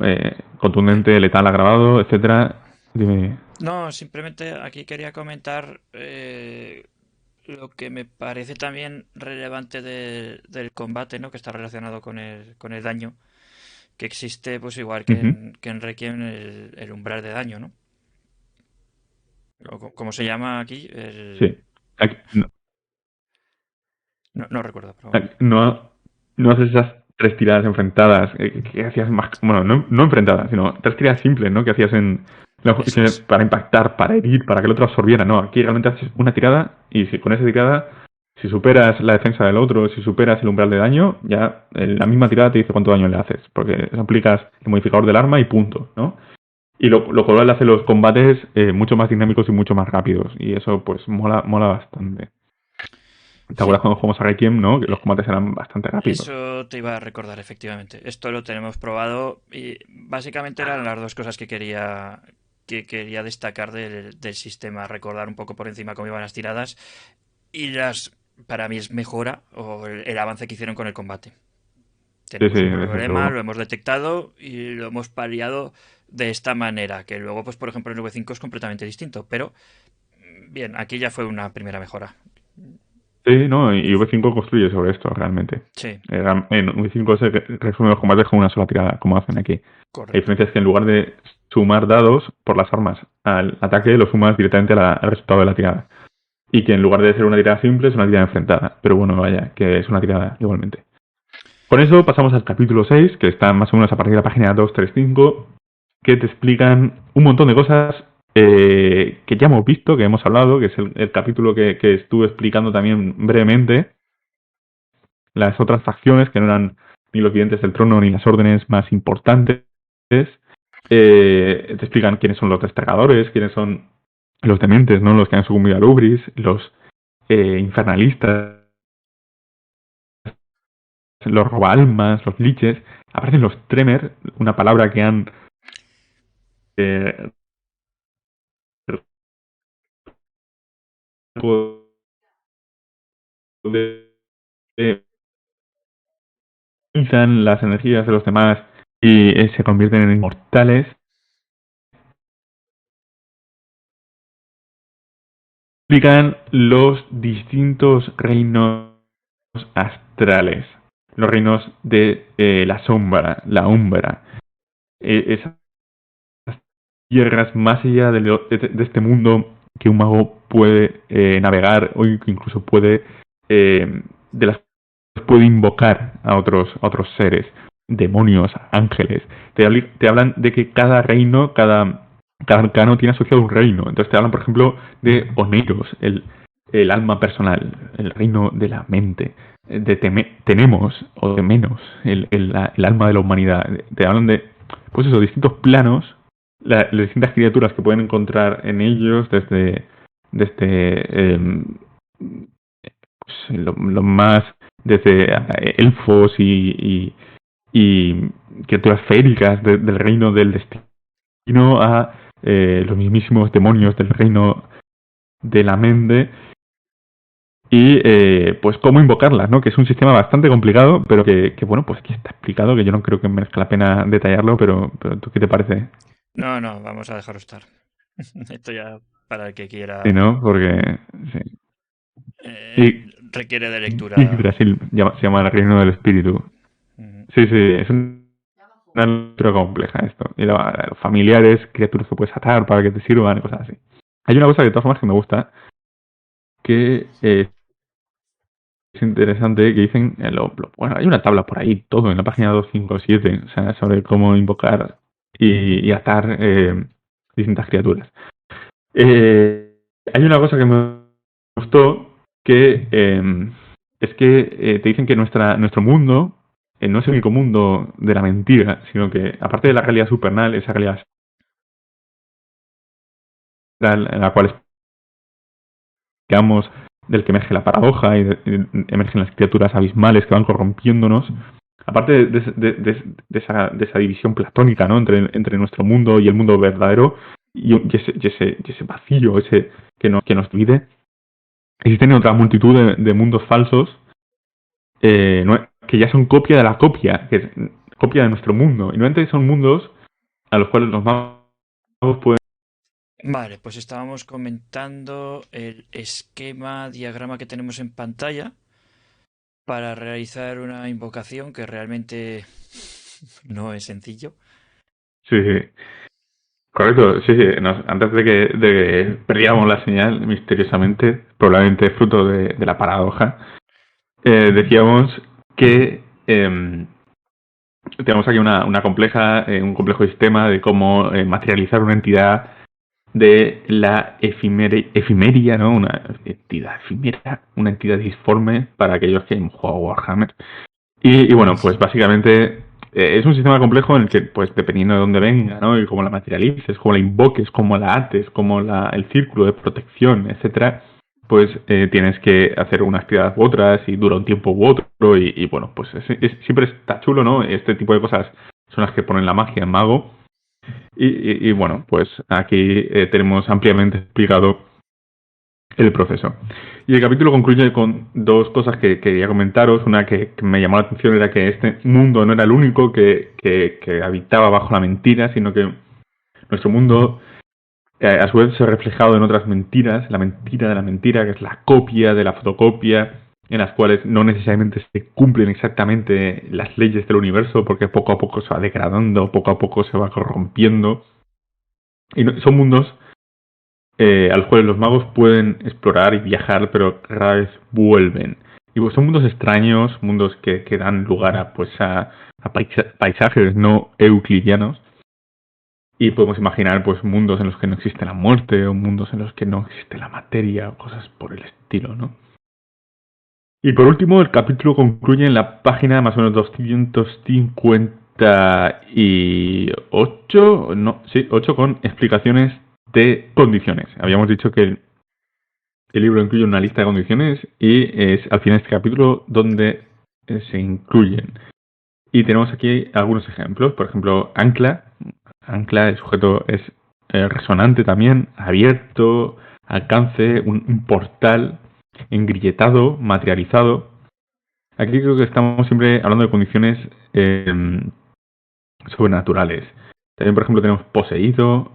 Speaker 2: contundente, letal, agravado, etcétera. Dime.
Speaker 1: No, simplemente aquí quería comentar lo que me parece también relevante del combate, ¿no? Que está relacionado con el daño, que existe, pues igual
Speaker 2: Ujú.
Speaker 1: que en Requiem, el umbral de daño, ¿no? Como se llama aquí,
Speaker 2: Sí. Aquí, no,
Speaker 1: no recuerdo, pero bueno.
Speaker 2: aquí no haces esas tres tiradas enfrentadas que hacías más. Bueno, no enfrentadas, sino tres tiradas simples, ¿no? Que hacías
Speaker 1: Eso es.
Speaker 2: para impactar, para herir, para que el otro absorbiera. No, aquí realmente haces una tirada y si con esa tirada, si superas la defensa del otro, si superas el umbral de daño, ya la misma tirada te dice cuánto daño le haces. Porque aplicas el modificador del arma y punto, ¿no? Y lo cual hace los combates mucho más dinámicos y mucho más rápidos. Y eso, pues, mola bastante. ¿Te
Speaker 1: Sí,
Speaker 2: acuerdas cuando jugamos a Requiem, no? Que los combates eran bastante rápidos.
Speaker 1: eso te iba a recordar, efectivamente. Esto lo tenemos probado y básicamente eran las dos cosas que quería destacar del sistema. Recordar un poco por encima cómo iban las tiradas y para mí es mejora o el avance que hicieron con el combate.
Speaker 2: Sí, sí,
Speaker 1: Tenemos un
Speaker 2: desde
Speaker 1: problema,
Speaker 2: luego.
Speaker 1: lo hemos detectado y lo hemos paliado de esta manera, que luego, pues por ejemplo, en V5 es completamente distinto, pero bien, aquí ya fue una primera mejora.
Speaker 2: Sí, no, y V5 construye sobre esto, realmente.
Speaker 1: Sí,
Speaker 2: En V5 se resumen los combates con una sola tirada, como hacen aquí. La
Speaker 1: correcto.
Speaker 2: diferencia es que en lugar de sumar dados por las armas al ataque, lo sumas directamente al resultado de la tirada. Y que en lugar de ser una tirada simple, es una tirada enfrentada. Pero bueno, vaya, que es una tirada igualmente. Con eso pasamos al capítulo 6, que está más o menos a partir de la página 235, que te explican un montón de cosas que ya hemos visto, que hemos hablado, que es el capítulo que estuve explicando también brevemente, las otras facciones que no eran ni los videntes del trono ni las órdenes más importantes. Te explican quiénes son los desterradores, quiénes son los dementes, ¿no? Los que han sucumbido al Ubris, los infernalistas, los robaalmas, los liches. Aparecen los Tremer, una palabra que han eh, utilizan las energías de los demás y se convierten en inmortales. Explican los distintos reinos astrales, los reinos de la sombra, la umbra, esas tierras más allá de este mundo que un mago puede navegar o incluso puede de las puede invocar a otros seres, demonios, ángeles. Te hablan de que cada reino, cada arcano tiene asociado un reino. Entonces te hablan, por ejemplo, de Oneiros, el alma personal, el reino de la mente. De tenemos, o de menos, el alma de la humanidad. Te hablan de, pues eso, distintos planos, las distintas criaturas que pueden encontrar en ellos desde pues, lo más desde elfos y criaturas féricas del reino del destino a los mismísimos demonios del reino de la mente y pues cómo invocarlas, ¿no? Que es un sistema bastante complicado, pero que bueno, pues aquí está explicado, que yo no creo que merezca la pena detallarlo, pero ¿tú qué te parece?
Speaker 1: No, vamos a dejarlo estar. Esto ya para el que quiera.
Speaker 2: Sí, ¿no? Porque sí.
Speaker 1: Requiere de lectura.
Speaker 2: Yggdrasil se llama el reino del espíritu. Sí, es una lectura compleja esto. Y los familiares, criaturas que puedes atar para que te sirvan, cosas así. Hay una cosa de todas formas que me gusta, que es interesante, que dicen, bueno, hay una tabla por ahí, todo en la página 257, o sea, sobre cómo invocar y atar distintas criaturas. Hay una cosa que me gustó, que es que te dicen que nuestro mundo no es el único mundo de la mentira, sino que aparte de la realidad supernal, esa realidad en la cual digamos del que emerge la paradoja y emergen las criaturas abismales que van corrompiéndonos, aparte de esa división platónica, ¿no? entre nuestro mundo y el mundo verdadero y ese vacío ese que nos divide, existen otra multitud de mundos falsos que ya son copia de la copia, que es copia de nuestro mundo. Y normalmente son mundos a los cuales los magos pueden...
Speaker 1: Vale, pues estábamos comentando el diagrama que tenemos en pantalla para realizar una invocación que realmente no es sencillo.
Speaker 2: Sí. Correcto, sí. Antes de que perdiéramos la señal misteriosamente, probablemente fruto de la paradoja, decíamos que tenemos aquí un complejo sistema de cómo materializar una entidad de la efimeria, ¿no? Una entidad efímera, una entidad disforme para aquellos que han jugado Warhammer. Y bueno, pues básicamente es un sistema complejo en el que, pues dependiendo de dónde venga, ¿no? Y cómo la materialices, cómo la invoques, cómo la ates, cómo el círculo de protección, etcétera, pues tienes que hacer unas tiradas u otras y dura un tiempo u otro y bueno, pues siempre está chulo, ¿no? Este tipo de cosas son las que ponen la magia en Mago. Y bueno, pues aquí tenemos ampliamente explicado el proceso. Y el capítulo concluye con dos cosas que quería comentaros. Una que me llamó la atención era que este mundo no era el único que habitaba bajo la mentira, sino que nuestro mundo a su vez se ha reflejado en otras mentiras, la mentira de la mentira, que es la copia de la fotocopia, en las cuales no necesariamente se cumplen exactamente las leyes del universo, porque poco a poco se va degradando, poco a poco se va corrompiendo. Y son mundos a los cuales los magos pueden explorar y viajar, pero rara vez vuelven. Y pues son mundos extraños, mundos que dan lugar a paisajes no euclidianos. Y podemos imaginar pues mundos en los que no existe la muerte, o mundos en los que no existe la materia, o cosas por el estilo, ¿no? Y por último, el capítulo concluye en la página más o menos 258, 8 con explicaciones de condiciones. Habíamos dicho que el libro incluye una lista de condiciones y es al final de este capítulo donde se incluyen. Y tenemos aquí algunos ejemplos. Por ejemplo, ancla. Ancla, el sujeto es resonante también, abierto, alcance, un portal, engrilletado, materializado. Aquí creo que estamos siempre hablando de condiciones sobrenaturales. También, por ejemplo, tenemos poseído,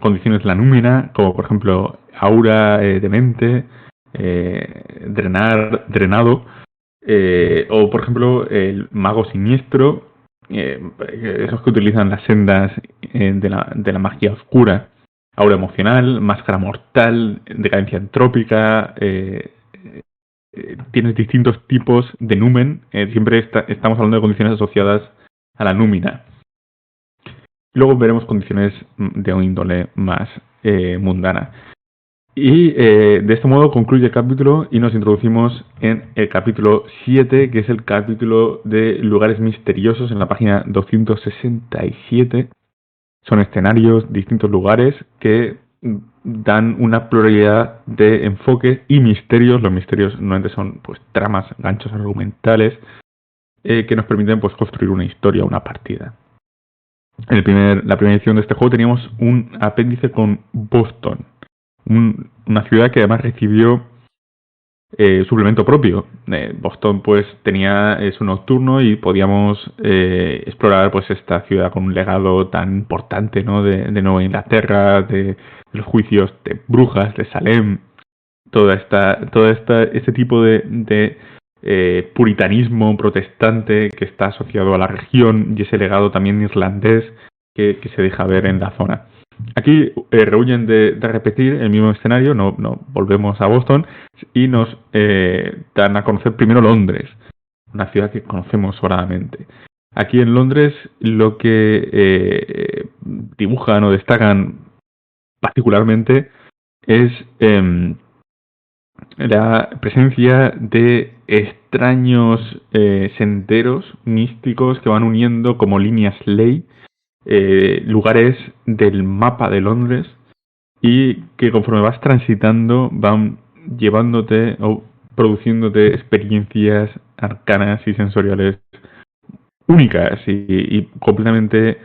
Speaker 2: condiciones de la númina, como por ejemplo aura de mente, drenado, o por ejemplo el mago siniestro, esos que utilizan las sendas de la magia oscura, aura emocional, máscara mortal, decadencia entrópica. Tienes distintos tipos de numen, siempre estamos hablando de condiciones asociadas a la númina. Luego veremos condiciones de un índole más mundana. Y de este modo concluye el capítulo y nos introducimos en el capítulo 7, que es el capítulo de lugares misteriosos en la página 267. Son escenarios, distintos lugares que dan una pluralidad de enfoques y misterios. Los misterios normalmente son pues tramas, ganchos argumentales que nos permiten pues construir una historia, una partida. La primera edición de este juego teníamos un apéndice con Boston, una ciudad que además recibió suplemento propio. Boston pues tenía su nocturno y podíamos explorar pues esta ciudad con un legado tan importante, ¿no? de Nueva Inglaterra, de los juicios de brujas, de Salem, este tipo de puritanismo protestante que está asociado a la región y ese legado también irlandés que se deja ver en la zona. Aquí rehuyen de repetir el mismo escenario, no volvemos a Boston y nos dan a conocer primero Londres, una ciudad que conocemos sobradamente. Aquí en Londres lo que dibujan o destacan particularmente es la presencia de extraños senderos místicos que van uniendo como líneas ley lugares del mapa de Londres y que conforme vas transitando van llevándote o produciéndote experiencias arcanas y sensoriales únicas y completamente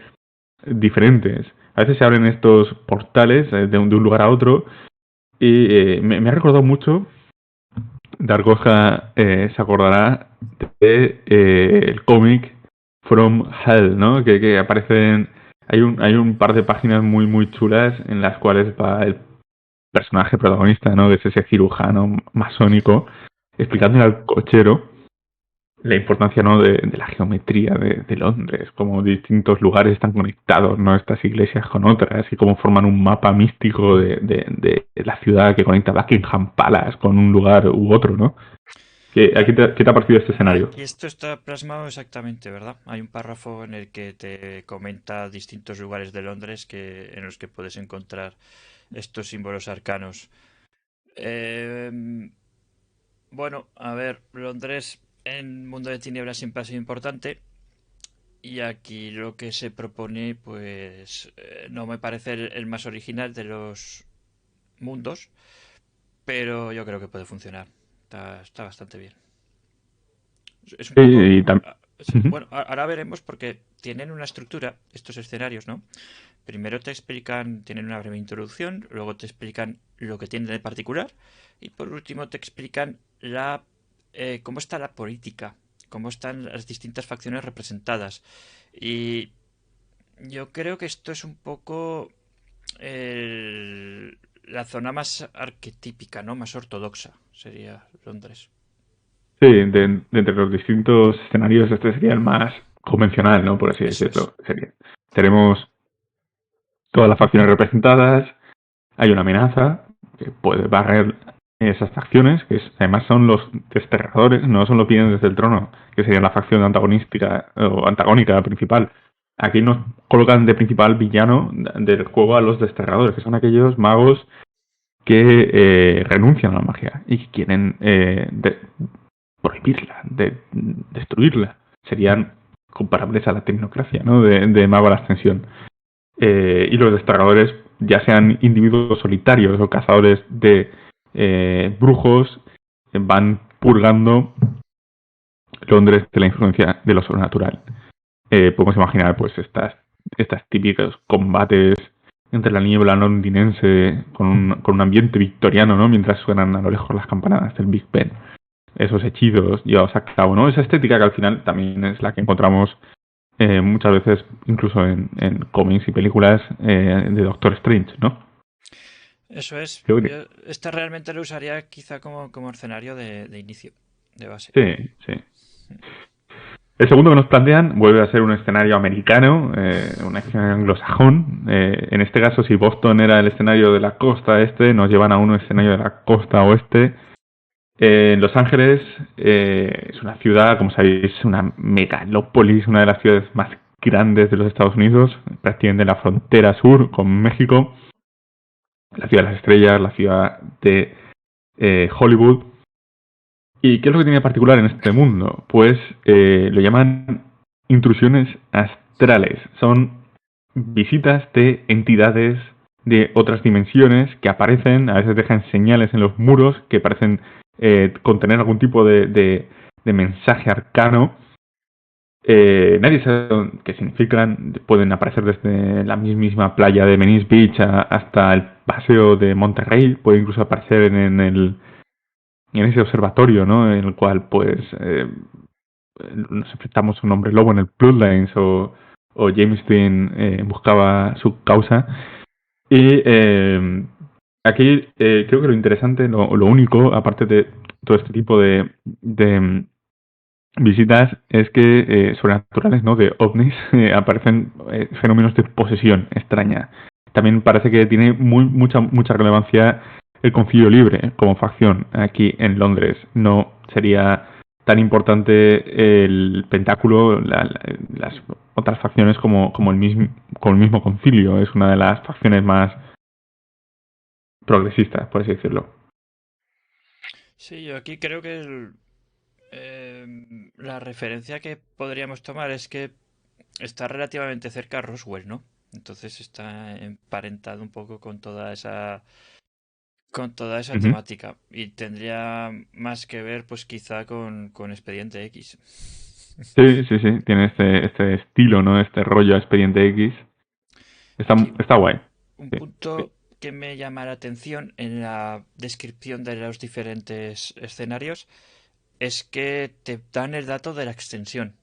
Speaker 2: diferentes. A veces se abren estos portales de un lugar a otro y me ha recordado mucho, Dargoja se acordará de el cómic From Hell, ¿no? Que aparecen. Hay un par de páginas muy chulas en las cuales va el personaje protagonista, ¿no? Que es ese cirujano masónico, explicándole al cochero la importancia, ¿no? de la geometría de Londres, cómo distintos lugares están conectados, ¿no? Estas iglesias con otras y cómo forman un mapa místico de la ciudad que conecta Buckingham Palace con un lugar u otro, ¿no? ¿Qué te ha parecido este escenario?
Speaker 1: Y esto está plasmado exactamente, ¿verdad? Hay un párrafo en el que te comenta distintos lugares de Londres en los que puedes encontrar estos símbolos arcanos. Bueno, a ver, Londres en Mundo de Tinieblas siempre ha sido importante y aquí lo que se propone, pues no me parece el más original de los mundos, pero yo creo que puede funcionar. Está bastante bien. Es un poco...
Speaker 2: Y también.
Speaker 1: Sí, bueno, ahora veremos porque tienen una estructura, estos escenarios, ¿no? Primero te explican, tienen una breve introducción, luego te explican lo que tienen de particular y por último te explican cómo está la política, cómo están las distintas facciones representadas. Y yo creo que esto es un poco la zona más arquetípica, ¿no? Más ortodoxa, sería Londres.
Speaker 2: Sí, de entre los distintos escenarios, este sería el más convencional, ¿no? Por así
Speaker 1: Eso es.
Speaker 2: decirlo. Tenemos todas las facciones representadas, hay una amenaza que puede barrer esas facciones, además son los desterradores, no son los pieles del trono, que serían la facción antagonística o antagónica principal. Aquí nos colocan de principal villano del juego a los desterradores, que son aquellos magos que renuncian a la magia y que quieren prohibirla, destruirla. Serían comparables a la tecnocracia, ¿no? De mago a la ascensión. Y los desterradores, ya sean individuos solitarios o cazadores de brujos, van purgando Londres de la influencia de lo sobrenatural. Podemos imaginar pues estas típicos combates entre la niebla londinense con un ambiente victoriano, ¿no? Mientras suenan a lo lejos las campanadas del Big Ben. Esos hechizos llevados a cabo, ¿no? Esa estética que al final también es la que encontramos muchas veces incluso en cómics y películas de Doctor Strange, ¿no?
Speaker 1: Eso es.
Speaker 2: Creo que
Speaker 1: Yo esta realmente lo usaría quizá como escenario de inicio, de base.
Speaker 2: sí, sí. El segundo que nos plantean vuelve a ser un escenario americano, un escenario anglosajón. En este caso, si Boston era el escenario de la costa este, nos llevan a un escenario de la costa oeste. Los Ángeles es una ciudad, como sabéis, una megalópolis, una de las ciudades más grandes de los Estados Unidos, prácticamente en la frontera sur con México. La ciudad de las estrellas, la ciudad de Hollywood. ¿Y qué es lo que tiene de particular en este mundo? Pues lo llaman intrusiones astrales. Son visitas de entidades de otras dimensiones que aparecen, a veces dejan señales en los muros que parecen contener algún tipo de mensaje arcano. Nadie sabe qué significan, pueden aparecer desde la misma playa de Venice Beach hasta el paseo de Monterrey, puede incluso aparecer en ese observatorio, ¿no? En el cual pues nos enfrentamos a un hombre lobo en el Bloodlines o James Dean buscaba su causa. Y aquí creo que lo interesante, lo único, aparte de todo este tipo de visitas, es que sobrenaturales, ¿no? De ovnis, aparecen fenómenos de posesión extraña. También parece que tiene mucha relevancia el Concilio Libre como facción aquí en Londres. No sería tan importante el Pentáculo, las otras facciones como el mismo Concilio. Es una de las facciones más progresistas, por así decirlo.
Speaker 1: Sí, yo aquí creo que la referencia que podríamos tomar es que está relativamente cerca a Roswell, ¿no? Entonces está emparentado un poco con toda esa
Speaker 2: Ujú.
Speaker 1: temática y tendría más que ver pues quizá con Expediente X.
Speaker 2: Sí, sí, sí, tiene este estilo, ¿no? Este rollo Expediente X.
Speaker 1: Aquí
Speaker 2: Está guay.
Speaker 1: un
Speaker 2: Sí,
Speaker 1: punto que me llama la atención en la descripción de los diferentes escenarios es que te dan el dato de la extensión.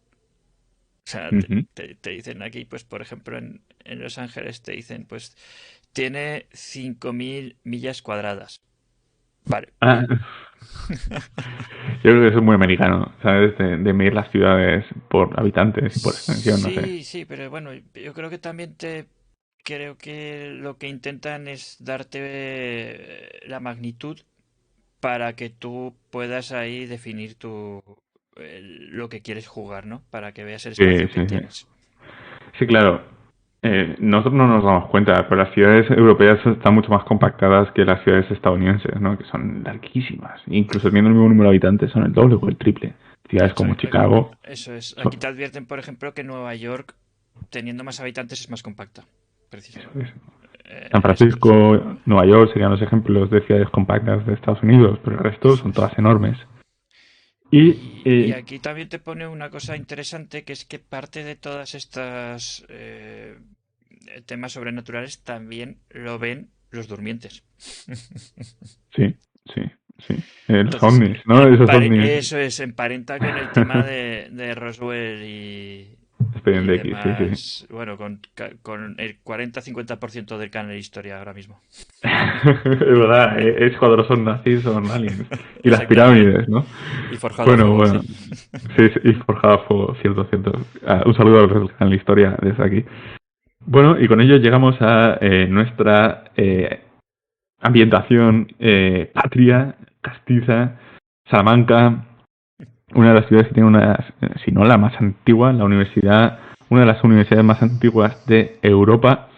Speaker 1: O sea,
Speaker 2: Ujú.
Speaker 1: te dicen aquí, pues por ejemplo en Los Ángeles te dicen, pues tiene 5.000 millas cuadradas. Vale.
Speaker 2: Ah, yo creo que eso es muy americano, ¿sabes? De medir las ciudades por habitantes y por extensión, no sé.
Speaker 1: Sí, sí, pero bueno, yo creo que también creo que lo que intentan es darte la magnitud para que tú puedas ahí definir lo que quieres jugar, ¿no? Para que veas el
Speaker 2: Sí,
Speaker 1: espacio que
Speaker 2: sí, sí.
Speaker 1: tienes.
Speaker 2: Sí, claro. Nosotros no nos damos cuenta, pero las ciudades europeas están mucho más compactadas que las ciudades estadounidenses, ¿no? Que son larguísimas. Incluso teniendo el mismo número de habitantes, son el doble o el triple. Ciudades como
Speaker 1: Exacto.
Speaker 2: Chicago
Speaker 1: Eso es.
Speaker 2: son...
Speaker 1: Aquí te advierten, por ejemplo, que Nueva York, teniendo más habitantes, es más compacta.
Speaker 2: eso
Speaker 1: Precisamente.
Speaker 2: es. San
Speaker 1: Esto es.
Speaker 2: Francisco, Nueva York serían los ejemplos de ciudades compactas de Estados Unidos, pero el resto
Speaker 1: Eso
Speaker 2: son
Speaker 1: es.
Speaker 2: todas enormes. Y
Speaker 1: Y aquí también te pone una cosa interesante, que es que parte de todas estas temas sobrenaturales también lo ven los durmientes.
Speaker 2: sí, sí, sí. Los
Speaker 1: Entonces,
Speaker 2: ovnis, ¿no? Esos ovnis.
Speaker 1: eso es, emparenta con el tema de Roswell y
Speaker 2: Expediente X, sí, sí.
Speaker 1: demás. Bueno, con el 40-50% del canal de historia ahora mismo.
Speaker 2: Es verdad, es cuando son nazis, son aliens. Y las
Speaker 1: Exactamente.
Speaker 2: pirámides, ¿no?
Speaker 1: Y forjado a
Speaker 2: Bueno,
Speaker 1: fuego, sí.
Speaker 2: bueno. Sí, sí, y forjado a fuego, cierto, cierto. Un saludo al resto de la historia desde aquí. Bueno, y con ello llegamos a nuestra ambientación patria, castiza, Salamanca, una de las ciudades que tiene si no la más antigua, la universidad, una de las universidades más antiguas de Europa.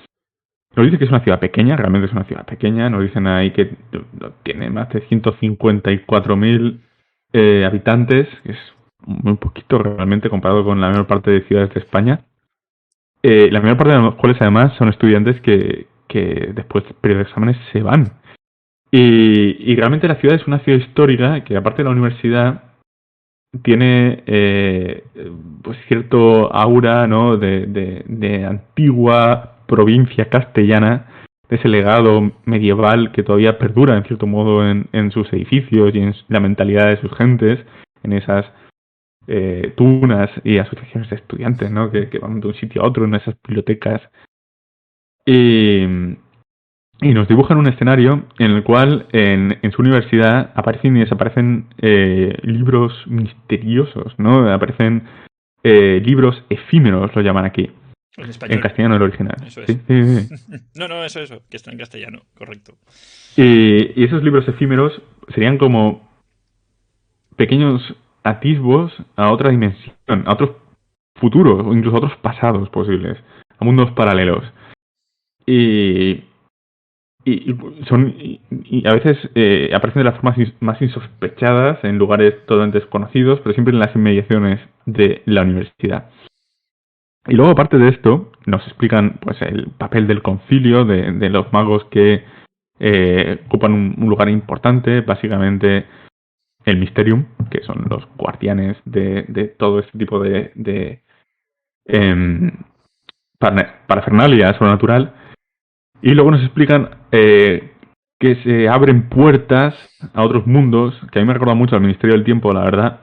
Speaker 2: Nos dice que es una ciudad pequeña, realmente es una ciudad pequeña. Nos dicen ahí que tiene más de 154.000 habitantes, que es muy poquito realmente comparado con la mayor parte de ciudades de España. La mayor parte de los cuales además son estudiantes que después del periodo de exámenes se van. Y realmente la ciudad es una ciudad histórica que aparte de la universidad tiene pues cierto aura, ¿no? de antigua provincia castellana, de ese legado medieval que todavía perdura en cierto modo en sus edificios y en la mentalidad de sus gentes, en esas tunas y asociaciones de estudiantes, ¿no? Que van de un sitio a otro en esas bibliotecas. Y, y nos dibujan un escenario en el cual en su universidad aparecen y desaparecen libros misteriosos, ¿no? Aparecen libros efímeros, lo llaman aquí.
Speaker 1: En
Speaker 2: En
Speaker 1: español.
Speaker 2: castellano el original.
Speaker 1: Eso
Speaker 2: Sí,
Speaker 1: es.
Speaker 2: sí, sí.
Speaker 1: No, no, eso, que está en castellano, correcto.
Speaker 2: Y esos libros efímeros serían como pequeños atisbos a otra dimensión, a otros futuros o incluso a otros pasados posibles, a mundos paralelos. Y, y a veces aparecen de las formas más insospechadas en lugares totalmente desconocidos, pero siempre en las inmediaciones de la universidad. Y luego, aparte de esto, nos explican pues el papel del concilio, de los magos que ocupan un lugar importante, básicamente el Mysterium, que son los guardianes de todo este tipo de em, parafernalia sobrenatural. Y luego nos explican que se abren puertas a otros mundos, que a mí me recuerda mucho al Ministerio del Tiempo, la verdad.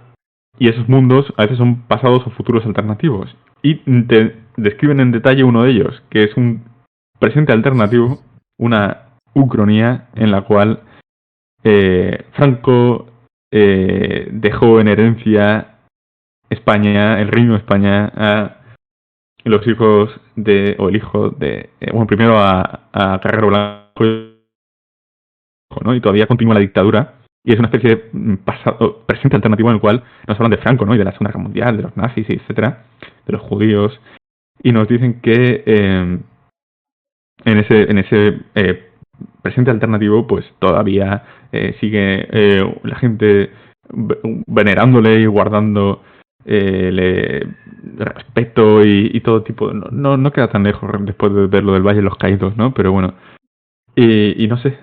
Speaker 2: Y esos mundos a veces son pasados o futuros alternativos. Y te describen en detalle uno de ellos, que es un presente alternativo, una ucronía en la cual Franco dejó en herencia España, el reino de España, a los hijos de, o el hijo de, bueno, primero a Carrero Blanco, ¿no? Y todavía continúa la dictadura. Y es una especie de pasado, presente alternativo en el cual nos hablan de Franco, ¿no? Y de la Segunda Guerra Mundial, de los nazis, etcétera, de los judíos. Y nos dicen que en ese presente alternativo, pues todavía sigue la gente venerándole y guardando respeto y todo tipo. No queda tan lejos después de ver lo del Valle de los Caídos, ¿no? Pero bueno. Y no sé,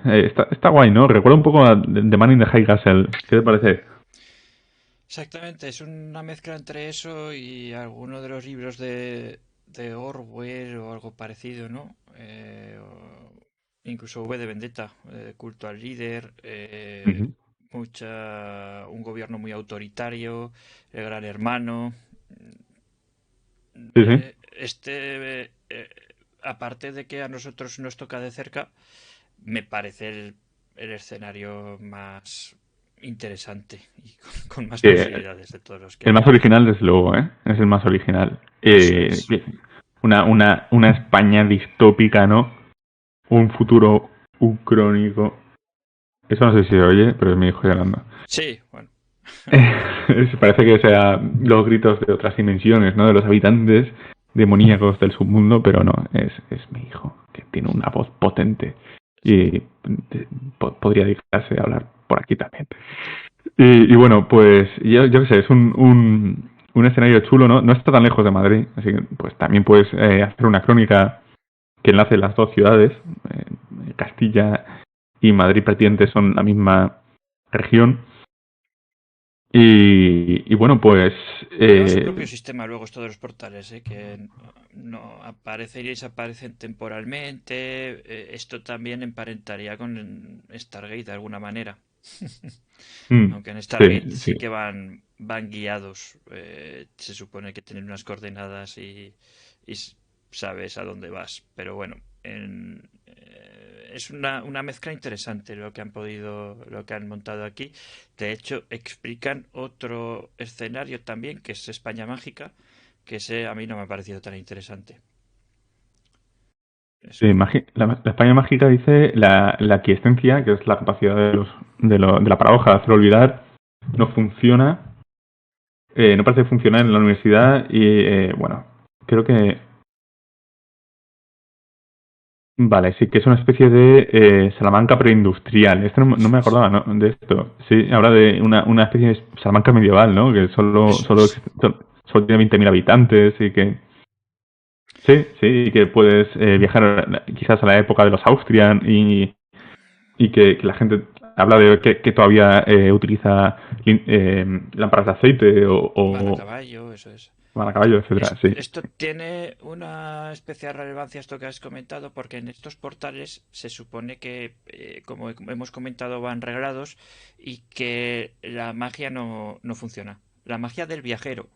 Speaker 2: está guay, ¿no? Recuerda un poco a The Man in the High Castle. ¿Qué te parece?
Speaker 1: Exactamente, es una mezcla entre eso y alguno de los libros de Orwell o algo parecido, ¿no? Incluso V de Vendetta, culto al líder,
Speaker 2: Ujú.
Speaker 1: un gobierno muy autoritario, el gran hermano.
Speaker 2: Sí, sí.
Speaker 1: Aparte de que a nosotros nos toca de cerca, me parece el escenario más interesante y con más
Speaker 2: Que
Speaker 1: posibilidades de todos los que
Speaker 2: el
Speaker 1: hay.
Speaker 2: más original, desde luego, ¿eh? Es el más original.
Speaker 1: Eso es.
Speaker 2: Una España distópica, ¿no? Un futuro ucrónico. Eso no sé si se oye, pero es mi hijo llorando.
Speaker 1: Sí, bueno.
Speaker 2: Parece que sea los gritos de otras dimensiones, ¿no? De los habitantes demoníacos del submundo, pero no, es mi hijo, que tiene una voz potente y podría dedicarse a hablar por aquí también. Y bueno, pues yo qué sé, es un escenario chulo, ¿no? No está tan lejos de Madrid, así que pues también puedes hacer una crónica que enlace las dos ciudades. Castilla y Madrid prácticamente son la misma región. Y bueno, pues
Speaker 1: Lleva su propio sistema luego esto de los portales, ¿eh? Que no aparecen y desaparecen temporalmente. Esto también emparentaría con Stargate de alguna manera.
Speaker 2: mm,
Speaker 1: Aunque en
Speaker 2: sí,
Speaker 1: Stargate
Speaker 2: sí.
Speaker 1: sí que van guiados. Se supone que tienen unas coordenadas y sabes a dónde vas. Pero bueno, es una mezcla interesante lo que han montado aquí. De hecho, explican otro escenario también, que es España Mágica, que ese a mí no me ha parecido tan interesante. Es
Speaker 2: Sí,
Speaker 1: como,
Speaker 2: la España mágica dice la aquiescencia, que es la capacidad de la paradoja de hacer olvidar, no funciona, no parece funcionar en la universidad y bueno, creo que vale, sí que es una especie de Salamanca preindustrial. Esto no
Speaker 1: eso
Speaker 2: me
Speaker 1: es.
Speaker 2: acordaba, ¿no? De esto. Sí, habla de una especie de Salamanca medieval, ¿no? Que
Speaker 1: Eso es.
Speaker 2: solo tiene 20.000 habitantes y que sí, sí, y que puedes viajar quizás a la época de los Austrian y que la gente habla de que todavía utiliza lámparas de aceite
Speaker 1: Van a
Speaker 2: o
Speaker 1: caballo, eso es.
Speaker 2: van a caballo, etcétera. Sí.
Speaker 1: Esto tiene una especial relevancia, esto que has comentado, porque en estos portales se supone que, como hemos comentado, van reglados y que la magia no funciona. La magia del viajero.
Speaker 2: Ujú.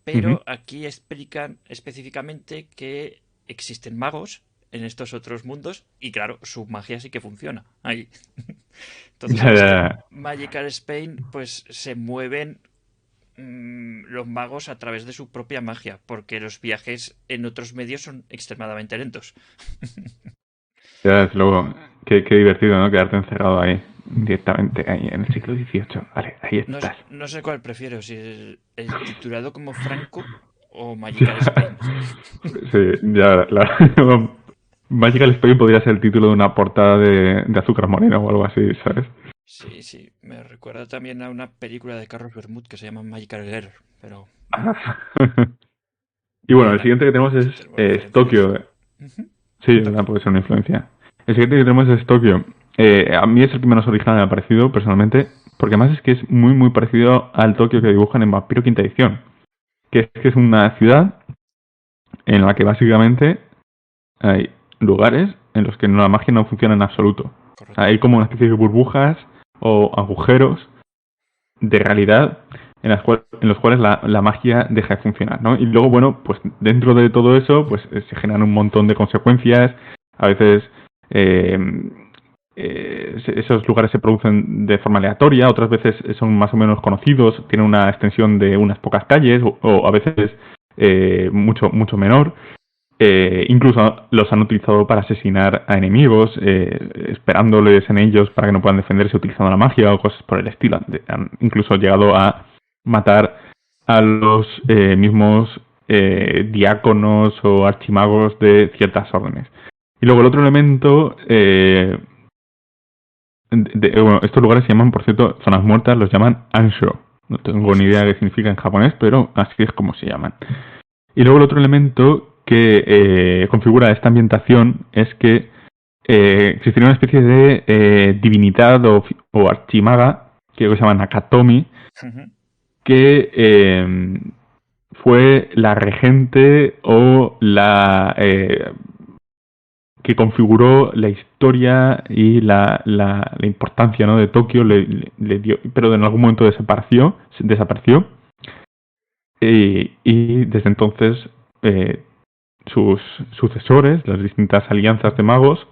Speaker 1: Pero aquí explican específicamente que existen magos en estos otros mundos y claro, su magia sí que funciona ahí. Entonces
Speaker 2: Ya,
Speaker 1: en
Speaker 2: ya,
Speaker 1: este
Speaker 2: ya.
Speaker 1: Magical Spain pues se mueven los magos a través de su propia magia, porque los viajes en otros medios son extremadamente lentos.
Speaker 2: Ya, desde luego, qué divertido, ¿no? Quedarte encerrado ahí, directamente, ahí en el siglo XVIII. Vale, ahí estás.
Speaker 1: No sé cuál prefiero, si el titulado como Franco o Magical Spain.
Speaker 2: Sí, ya, Magical Spain podría ser el título de una portada de Azúcar Moreno o algo así, ¿sabes?
Speaker 1: Sí, sí, me recuerda también a una película de Carlos Bermud que se llama Magical Girl, pero bueno.
Speaker 2: Y bueno, el siguiente que tenemos es Tokio.
Speaker 1: Ujú.
Speaker 2: Sí, ¿verdad? Puede ser una influencia. El siguiente que tenemos es Tokio. A mí es el que menos original me ha parecido, personalmente, porque además es que es muy, muy parecido al Tokio que dibujan en Vampiro Quinta Edición, que es una ciudad en la que básicamente hay lugares en los que la magia no funciona en absoluto.
Speaker 1: Correcto.
Speaker 2: Hay como una especie de burbujas o agujeros de realidad en los cuales la magia deja de funcionar, ¿no? Y luego, bueno, pues dentro de todo eso, pues se generan un montón de consecuencias. A veces esos lugares se producen de forma aleatoria, otras veces son más o menos conocidos, tienen una extensión de unas pocas calles o a veces mucho, mucho menor. Incluso los han utilizado para asesinar a enemigos, esperándoles en ellos para que no puedan defenderse utilizando la magia o cosas por el estilo. Han incluso llegado a matar a los mismos diáconos o archimagos de ciertas órdenes. Y luego el otro elemento, bueno, estos lugares se llaman, por cierto, zonas muertas, los llaman Ansho. No tengo ni idea de qué significa en japonés, pero así es como se llaman. Y luego el otro elemento que configura esta ambientación es que existiría una especie de divinidad o archimaga, que se llama Nakatomi, que fue la regente o la que configuró la historia y la importancia, ¿no?, de Tokio, le dio, pero en algún momento desapareció. Y desde entonces sus sucesores, las distintas alianzas de magos,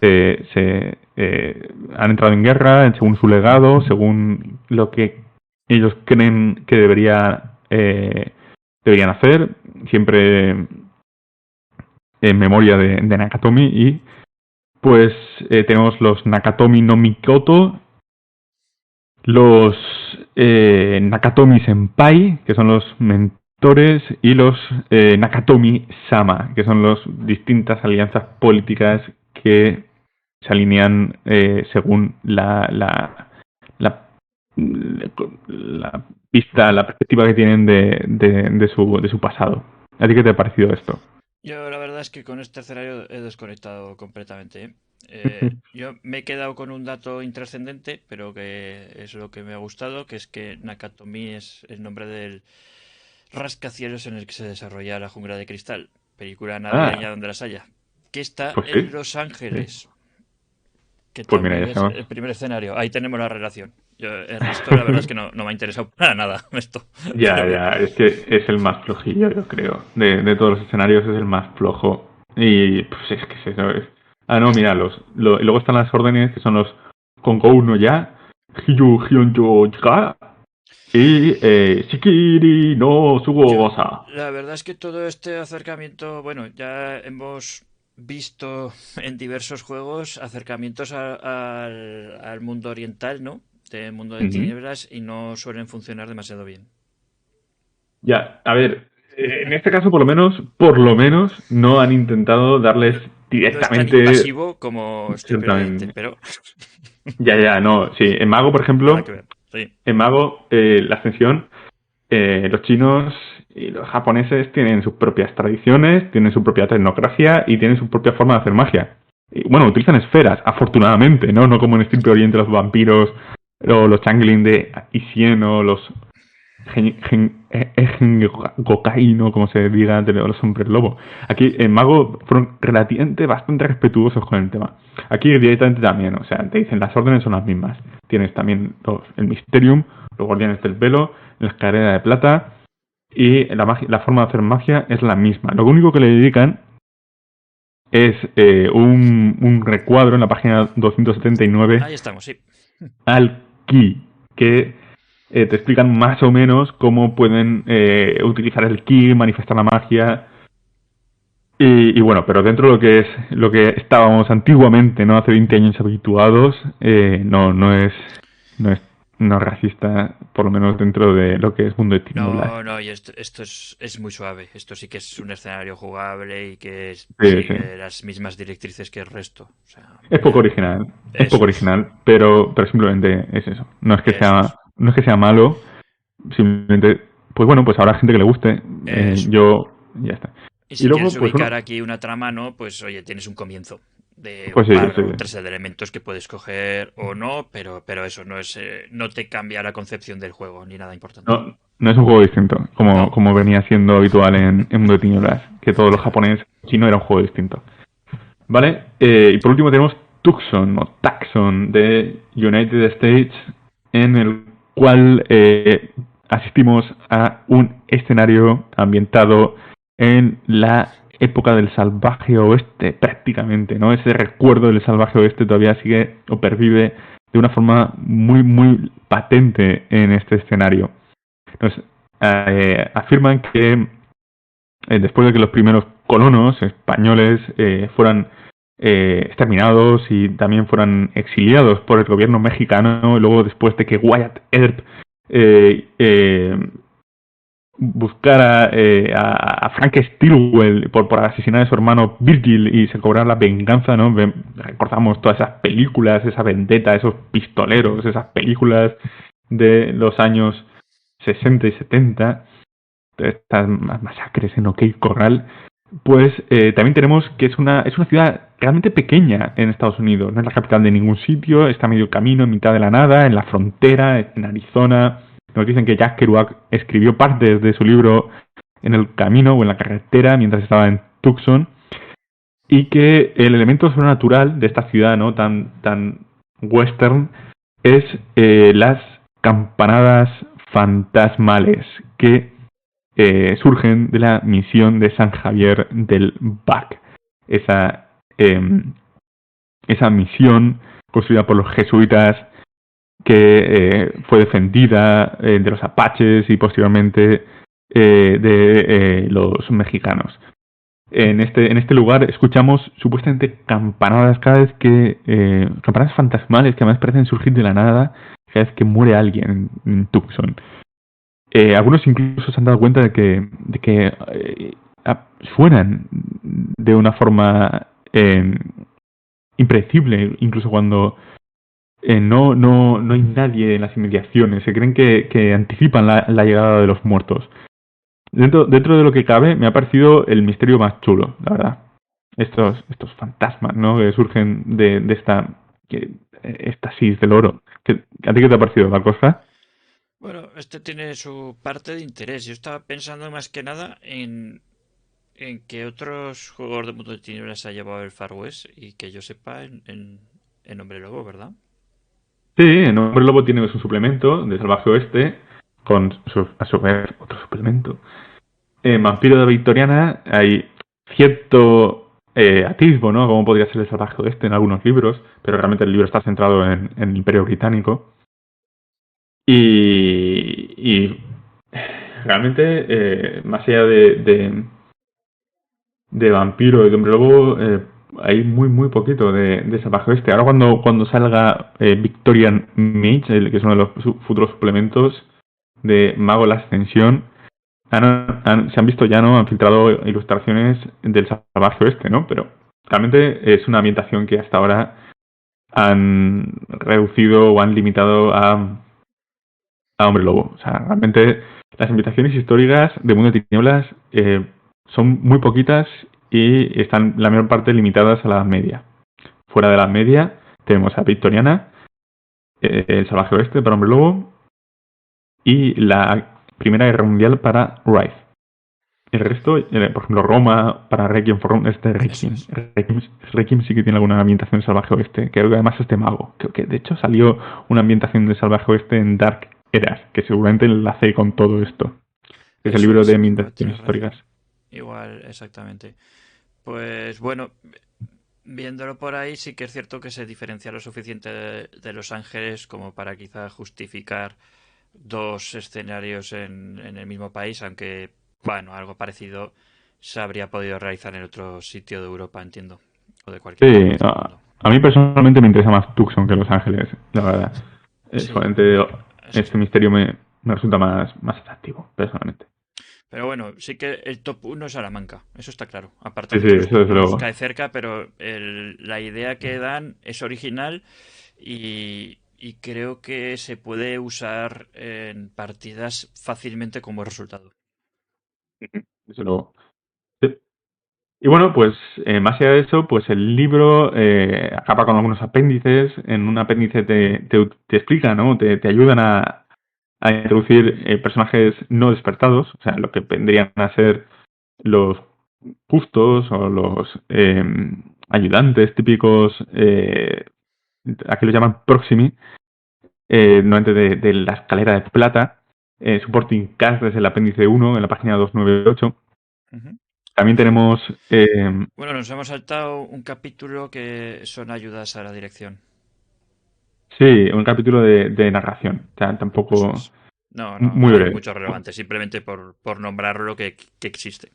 Speaker 2: han entrado en guerra según su legado, según lo que ellos creen que deberían hacer, siempre en memoria de Nakatomi. Y pues tenemos los Nakatomi no Mikoto, los Nakatomi Senpai, que son los mentores, y los Nakatomi Sama, que son las distintas alianzas políticas que se alinean según la vista, la perspectiva que tienen de su pasado. ¿A ti qué te ha parecido esto?
Speaker 1: Yo la verdad es que con este escenario he desconectado completamente, ¿eh? Yo me he quedado con un dato intrascendente, pero que es lo que me ha gustado, que es que Nakatomi es el nombre del rascacielos en el que se desarrolla La Jungla de Cristal, película
Speaker 2: Ah,
Speaker 1: navideña donde las haya, que está
Speaker 2: pues
Speaker 1: en
Speaker 2: sí.
Speaker 1: Los
Speaker 2: Sí.
Speaker 1: Ángeles, que
Speaker 2: Pues mira,
Speaker 1: también
Speaker 2: ya
Speaker 1: es
Speaker 2: sabemos.
Speaker 1: el primer escenario. Ahí tenemos la relación. El resto, la verdad es que no me ha interesado para nada esto.
Speaker 2: Ya,
Speaker 1: Pero
Speaker 2: ya, es que es el más flojillo, yo creo. De todos los escenarios es el más flojo. Y pues es que es eso. Ah, no, mira, luego están las órdenes que son los Konkou no Ya, Hyu Hyunjo Ya y Shikiri no
Speaker 1: yo,
Speaker 2: Sugosa.
Speaker 1: la verdad es que todo este acercamiento, bueno, ya hemos visto en diversos juegos acercamientos al mundo oriental, ¿no? Del mundo de
Speaker 2: Ujú.
Speaker 1: tinieblas y no suelen funcionar demasiado bien.
Speaker 2: Ya, a ver, en este caso por lo menos no han intentado darles
Speaker 1: No es tan
Speaker 2: directamente.
Speaker 1: invasivo como Sleeper Oriente,
Speaker 2: Exactamente.
Speaker 1: pero
Speaker 2: Ya, ya, no, sí. En Mago, por
Speaker 1: nada
Speaker 2: ejemplo,
Speaker 1: que ver. Sí,
Speaker 2: en Mago, la ascensión, los chinos y los japoneses tienen sus propias tradiciones, tienen su propia tecnocracia y tienen su propia forma de hacer magia. Y, bueno, utilizan esferas, afortunadamente, ¿no? No como en Sleepy Oriente los vampiros o los changeling de Isien o los Gokai, ¿no? Como se diga, de los hombres lobo. Aquí en Mago fueron relativamente bastante respetuosos con el tema. Aquí directamente también, o sea, te dicen las órdenes son las mismas. Tienes también el Mysterium, los Guardianes del Velo, la Escalera de Plata, y la forma de hacer magia es la misma. Lo único que le dedican es un recuadro en la página 279
Speaker 1: ahí estamos, sí.
Speaker 2: al Ki, que te explican más o menos cómo pueden utilizar el ki, manifestar la magia. Y bueno, pero dentro de lo que estábamos antiguamente, ¿no? Hace 20 años habituados, no es no es racista, por lo menos dentro de lo que es mundo de tinieblas.
Speaker 1: No, no, y esto es muy suave. Esto sí que es un escenario jugable y que
Speaker 2: Sí, sí.
Speaker 1: sigue las mismas directrices que el resto. O sea,
Speaker 2: Es poco
Speaker 1: eso es,
Speaker 2: original, pero simplemente es eso.
Speaker 1: eso es.
Speaker 2: No es que sea malo, simplemente pues bueno, pues habrá gente que le guste.
Speaker 1: Eso.
Speaker 2: Yo, ya está.
Speaker 1: Y
Speaker 2: Y
Speaker 1: si
Speaker 2: luego,
Speaker 1: quieres
Speaker 2: pues
Speaker 1: ubicar
Speaker 2: bueno,
Speaker 1: aquí una trama, ¿no? Pues oye, tienes un comienzo de
Speaker 2: pues
Speaker 1: un
Speaker 2: sí,
Speaker 1: par
Speaker 2: sí.
Speaker 1: o tres de elementos que puedes coger o no, pero eso no es, no te cambia la concepción del juego ni nada importante.
Speaker 2: No, no es un juego distinto,
Speaker 1: No,
Speaker 2: como venía siendo habitual en Mundo de Tinieblas, que todo lo
Speaker 1: efectivamente.
Speaker 2: japonés chino era un juego distinto. ¿Vale? Y por último tenemos Tucson o Taxon de United States, en el cual asistimos a un escenario ambientado en la época del salvaje oeste, prácticamente, ¿no? Ese recuerdo del salvaje oeste todavía sigue o pervive de una forma muy, muy patente en este escenario. Entonces, afirman que después de que los primeros colonos españoles fueran exterminados y también fueran exiliados por el gobierno mexicano, y luego después de que Wyatt Earp eh, eh, buscara a Frank Stilwell por asesinar a su hermano Virgil y se cobrara la venganza, ¿no? Recordamos todas esas películas, esa vendetta, esos pistoleros, esas películas de los años 60 y 70, estas masacres en OK Corral, pues también tenemos que es una ciudad realmente pequeña en Estados Unidos. No es la capital de ningún sitio, está a medio camino, en mitad de la nada, en la frontera, en Arizona. Nos dicen que Jack Kerouac escribió partes de su libro en el camino o en la carretera mientras estaba en Tucson. Y que el elemento sobrenatural de esta ciudad, ¿no? Tan western, es las campanadas fantasmales que surgen de la misión de San Javier del Bac. Esa, eh, esa misión construida por los jesuitas que fue defendida de los apaches y posteriormente de los mexicanos. En este lugar escuchamos supuestamente campanadas cada vez que campanadas fantasmales que además parecen surgir de la nada cada vez que muere alguien en Tucson. Algunos incluso se han dado cuenta de que suenan de una forma impredecible, incluso cuando no hay nadie en las inmediaciones. Se creen que anticipan la llegada de los muertos. Dentro de lo que cabe, me ha parecido el misterio más chulo, la verdad. Estos fantasmas, ¿no? Que surgen de esta éxtasis del oro. ¿A ti qué te ha parecido la cosa?
Speaker 1: Bueno, este tiene su parte de interés. Yo estaba pensando más que nada en que otros juegos de mundo de tinieblas ha llevado el Far West y que yo sepa en Hombre Lobo, ¿verdad?
Speaker 2: Sí, en Hombre Lobo tiene un suplemento de Salvaje Oeste, con a su vez otro suplemento. En Vampiro de Victoriana hay cierto atisbo, ¿no? Como podría ser el Salvaje Oeste en algunos libros, pero realmente el libro está centrado en el Imperio Británico. Y realmente, más allá de Vampiro y de Hombre Lobo, hay muy poquito de Salvaje Oeste. Ahora cuando salga Victorian Mage, que es uno de los futuros suplementos de Mago la Ascensión, se han visto ya, ¿no? Han filtrado ilustraciones del Salvaje Oeste, ¿no? Pero realmente es una ambientación que hasta ahora han reducido o han limitado a Hombre Lobo. O sea, realmente las ambientaciones históricas de Mundo de Tinieblas son muy poquitas y están la mayor parte limitadas a la Edad Media. Fuera de la Edad Media tenemos a Victoriana, el Salvaje Oeste para Hombre Lobo y la Primera Guerra Mundial para Wraith. El resto, por ejemplo, Roma para Requiem for
Speaker 1: Eso
Speaker 2: Requiem.
Speaker 1: es.
Speaker 2: Requiem sí que tiene alguna ambientación de Salvaje Oeste, que además es de mago. Creo que de hecho salió una ambientación de Salvaje Oeste en Dark Eras, que seguramente enlace con todo esto. Es el
Speaker 1: Eso
Speaker 2: libro de
Speaker 1: es. Igual
Speaker 2: ambientaciones
Speaker 1: tienes razón.
Speaker 2: históricas.
Speaker 1: Igual, exactamente. Pues bueno, viéndolo por ahí, sí que es cierto que se diferencia lo suficiente de Los Ángeles como para quizá justificar dos escenarios en el mismo país, aunque, bueno, algo parecido se habría podido realizar en otro sitio de Europa, entiendo, o de cualquier otra
Speaker 2: Sí,
Speaker 1: parte del mundo.
Speaker 2: a mí personalmente me interesa más Tucson que Los Ángeles, la verdad.
Speaker 1: Sí,
Speaker 2: Solamente
Speaker 1: eso
Speaker 2: este
Speaker 1: sí.
Speaker 2: misterio me resulta más atractivo, personalmente.
Speaker 1: Pero bueno, sí que el top uno es Salamanca, eso está claro. Aparte
Speaker 2: Sí,
Speaker 1: de
Speaker 2: sí,
Speaker 1: que
Speaker 2: eso desde
Speaker 1: cae
Speaker 2: luego.
Speaker 1: cerca, pero la idea que dan es original y, y creo que se puede usar en partidas fácilmente como resultado.
Speaker 2: Desde luego. Sí. Y bueno, pues más allá de eso, pues el libro acaba con algunos apéndices. En un apéndice te explica, ¿no? Te ayudan a introducir personajes no despertados, o sea, lo que vendrían a ser los justos o los ayudantes típicos, aquí lo llaman proximi, normalmente de la escalera de plata, supporting cast desde el apéndice 1 en la página 298.
Speaker 1: Ujú.
Speaker 2: También tenemos,
Speaker 1: Bueno, nos hemos saltado un capítulo que son ayudas a la dirección.
Speaker 2: sí, un capítulo de narración, o sea,
Speaker 1: Eso
Speaker 2: tampoco
Speaker 1: es. No, no,
Speaker 2: muy
Speaker 1: no hay
Speaker 2: breve.
Speaker 1: mucho relevante, simplemente por nombrarlo que existe.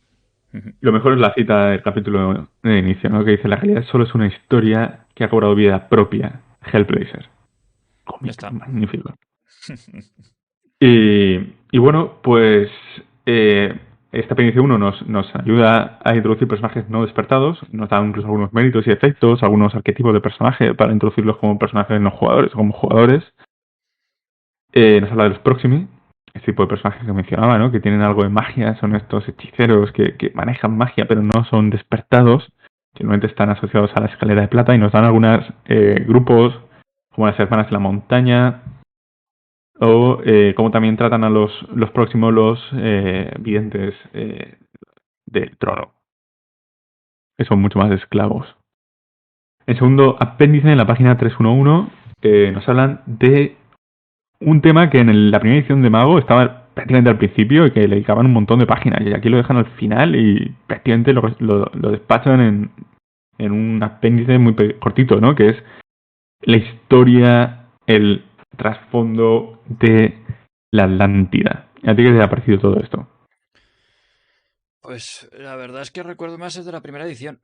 Speaker 1: Ujú.
Speaker 2: Lo mejor es la cita del capítulo de inicio, ¿no? Que dice, la realidad solo es una historia que ha cobrado vida propia. Hellblazer.
Speaker 1: Ya
Speaker 2: Cómic,
Speaker 1: está.
Speaker 2: magnífico. Y bueno, pues esta apéndice 1 nos ayuda a introducir personajes no despertados, nos da incluso algunos méritos y efectos, algunos arquetipos de personaje para introducirlos como personajes no jugadores o como jugadores. Nos habla de los Proximi, este tipo de personajes que mencionaba, ¿no? Que tienen algo de magia, son estos hechiceros que manejan magia pero no son despertados, que normalmente están asociados a la escalera de plata y nos dan algunos grupos como las hermanas de la montaña o cómo también tratan a los próximos los videntes del trono, que son mucho más esclavos. En segundo apéndice, en la página 311, nos hablan de un tema que en la primera edición de Mago estaba prácticamente al principio y que le dedicaban un montón de páginas. Y aquí lo dejan al final y prácticamente lo despachan en un apéndice muy cortito, ¿no? Que es la historia, el trasfondo de la Atlántida. ¿A ti qué te ha parecido todo esto?
Speaker 1: Pues la verdad es que recuerdo más el de la primera edición.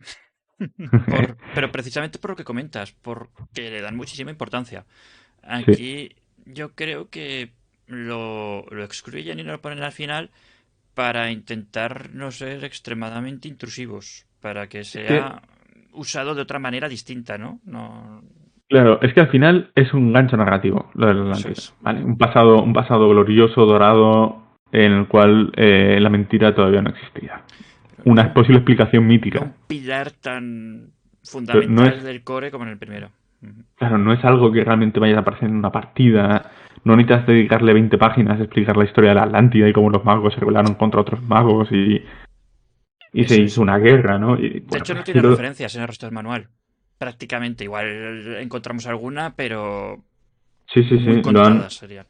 Speaker 1: Pero precisamente por lo que comentas, porque le dan muchísima importancia.
Speaker 2: Sí.
Speaker 1: Aquí yo creo que lo excluyen y no lo ponen al final para intentar no ser extremadamente intrusivos, para que
Speaker 2: Es que,
Speaker 1: sea usado de otra manera distinta, ¿no? No,
Speaker 2: claro, es que al final es un gancho narrativo lo de la
Speaker 1: eso
Speaker 2: Atlántida,
Speaker 1: es.
Speaker 2: ¿vale? Un pasado glorioso, dorado, en el cual la mentira todavía no existía.
Speaker 1: Pero
Speaker 2: Una posible explicación
Speaker 1: no un
Speaker 2: mítica.
Speaker 1: pilar tan
Speaker 2: Pero no es,
Speaker 1: fundamental del core como en el primero. Ujú.
Speaker 2: claro, no es algo que realmente vaya a aparecer en una partida. No necesitas dedicarle 20 páginas a explicar la historia de la Atlántida y cómo los magos se rebelaron contra otros magos y se
Speaker 1: Eso
Speaker 2: hizo
Speaker 1: es.
Speaker 2: una guerra, ¿no? Y
Speaker 1: De
Speaker 2: bueno,
Speaker 1: hecho,
Speaker 2: pues
Speaker 1: no
Speaker 2: aquí
Speaker 1: tiene referencias en el resto del manual. Prácticamente. Igual encontramos alguna, pero
Speaker 2: sí, sí,
Speaker 1: muy
Speaker 2: sí,
Speaker 1: contadas serían.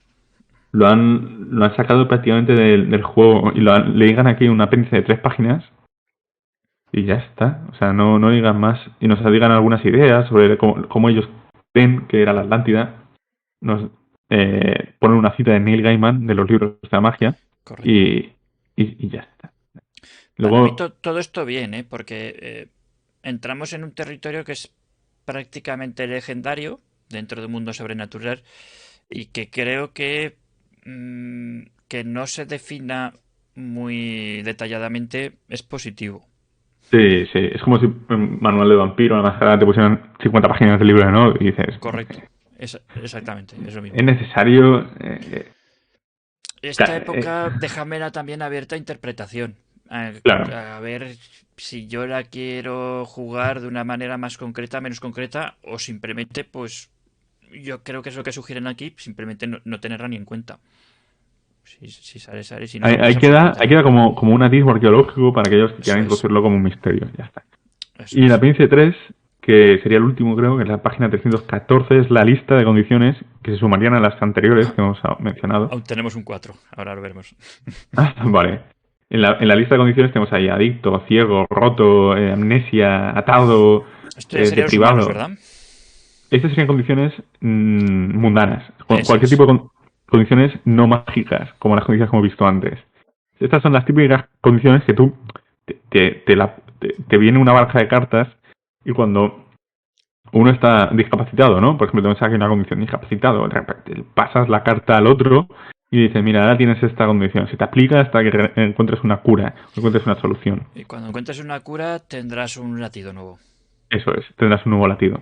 Speaker 2: lo han sacado prácticamente del juego y le digan aquí un apéndice de 3 páginas y ya está. O sea, no digan más y nos digan algunas ideas sobre cómo ellos ven que era la Atlántida. Nos ponen una cita de Neil Gaiman de los libros de la magia
Speaker 1: Correcto.
Speaker 2: y, y ya está.
Speaker 1: Para mí
Speaker 2: Luego,
Speaker 1: todo esto bien, ¿eh? Porque entramos en un territorio que es prácticamente legendario dentro del mundo sobrenatural y que creo que no se defina muy detalladamente es positivo.
Speaker 2: sí, sí, es como si en Manual de Vampiro, la máscara, te pusieran 50 páginas del libro, ¿no? Y dices,
Speaker 1: Correcto. Exactamente, es lo
Speaker 2: es
Speaker 1: mismo.
Speaker 2: necesario.
Speaker 1: Esta
Speaker 2: Ca- eh,
Speaker 1: época déjamela también abierta a interpretación. A,
Speaker 2: claro,
Speaker 1: a ver si yo la quiero jugar de una manera más concreta, menos concreta, o simplemente, pues, yo creo que es lo que sugieren aquí, simplemente no tenerla ni en cuenta. Si sale, sale, si no, no
Speaker 2: ahí
Speaker 1: pasa
Speaker 2: queda,
Speaker 1: absolutamente
Speaker 2: ahí
Speaker 1: nada.
Speaker 2: queda como un atisbo arqueológico para aquellos que
Speaker 1: Eso
Speaker 2: quieran
Speaker 1: es,
Speaker 2: introducirlo como un misterio. Ya está.
Speaker 1: eso
Speaker 2: Y el
Speaker 1: es.
Speaker 2: apéndice 3, que sería el último, creo, que es la página 314, es la lista de condiciones que se sumarían a las anteriores que hemos mencionado.
Speaker 1: Aún tenemos un 4 ahora lo veremos.
Speaker 2: Ah, vale. En la lista de condiciones tenemos ahí adicto, ciego, roto, amnesia, atado,
Speaker 1: Esto ya serían los humanos,
Speaker 2: deprivado.
Speaker 1: ¿verdad?
Speaker 2: Estas serían condiciones mundanas.
Speaker 1: Eso
Speaker 2: Cualquier
Speaker 1: es.
Speaker 2: tipo de condiciones no mágicas, como las condiciones que hemos visto antes. Estas son las típicas condiciones que tú te viene una baraja de cartas y cuando uno está discapacitado, ¿no? Por ejemplo, tenemos aquí una condición discapacitado, de repente pasas la carta al otro y dices, mira, ahora tienes esta condición, se te aplica hasta que encuentres una cura, o encuentres una solución.
Speaker 1: Y cuando encuentres una cura, tendrás un latido nuevo.
Speaker 2: Eso es, tendrás un nuevo latido.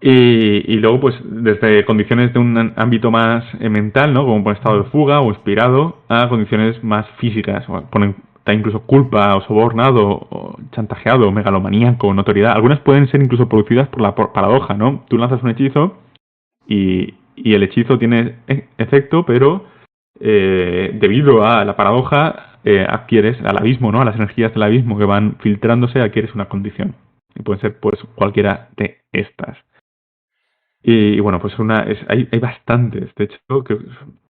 Speaker 2: Y luego, pues, desde condiciones de un ámbito más mental, ¿no? Como por estado de fuga o inspirado, a condiciones más físicas. Ponen incluso culpa o sobornado o chantajeado, megalomaníaco, notoriedad. Algunas pueden ser incluso producidas por la paradoja, ¿no? Tú lanzas un hechizo y el hechizo tiene efecto, pero debido a la paradoja adquieres al abismo, ¿no? A las energías del abismo que van filtrándose, adquieres una condición. Y pueden ser, pues, cualquiera de estas. Y bueno, pues hay bastantes. De hecho, que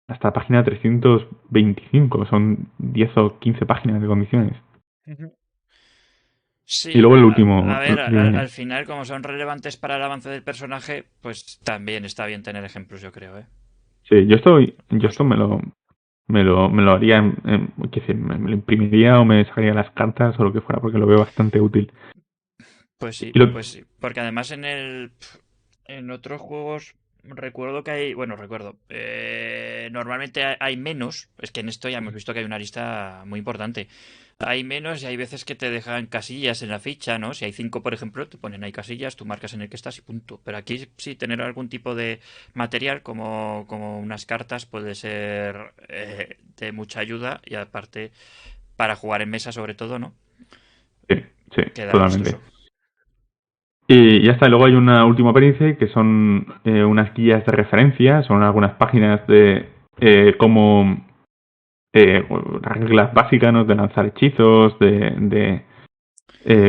Speaker 2: hasta la página 325 son 10 o 15 páginas de condiciones. Y
Speaker 1: Sí,
Speaker 2: luego el último.
Speaker 1: a ver,
Speaker 2: Dime.
Speaker 1: al final, como son relevantes para el avance del personaje, pues también está bien tener ejemplos, yo creo, ¿eh?
Speaker 2: Sí, yo
Speaker 1: Pues,
Speaker 2: esto me lo haría, qué decir, me lo imprimiría o me sacaría las cartas o lo que fuera, porque lo veo bastante útil. Y lo,
Speaker 1: pues sí, porque además en otros juegos recuerdo que hay, bueno, recuerdo, normalmente hay menos, es que en esto ya hemos visto que hay una lista muy importante. Hay menos y hay veces que te dejan casillas en la ficha, ¿no? Si hay 5, por ejemplo, te ponen ahí casillas, tú marcas en el que estás y punto. Pero aquí sí, tener algún tipo de material como unas cartas puede ser de mucha ayuda y aparte para jugar en mesa sobre todo, ¿no?
Speaker 2: sí, sí,
Speaker 1: Queda
Speaker 2: totalmente.
Speaker 1: vistoso.
Speaker 2: Y ya está, luego hay una última apéndice que son unas guías de referencia, son algunas páginas de cómo reglas básicas, ¿no? De lanzar hechizos, de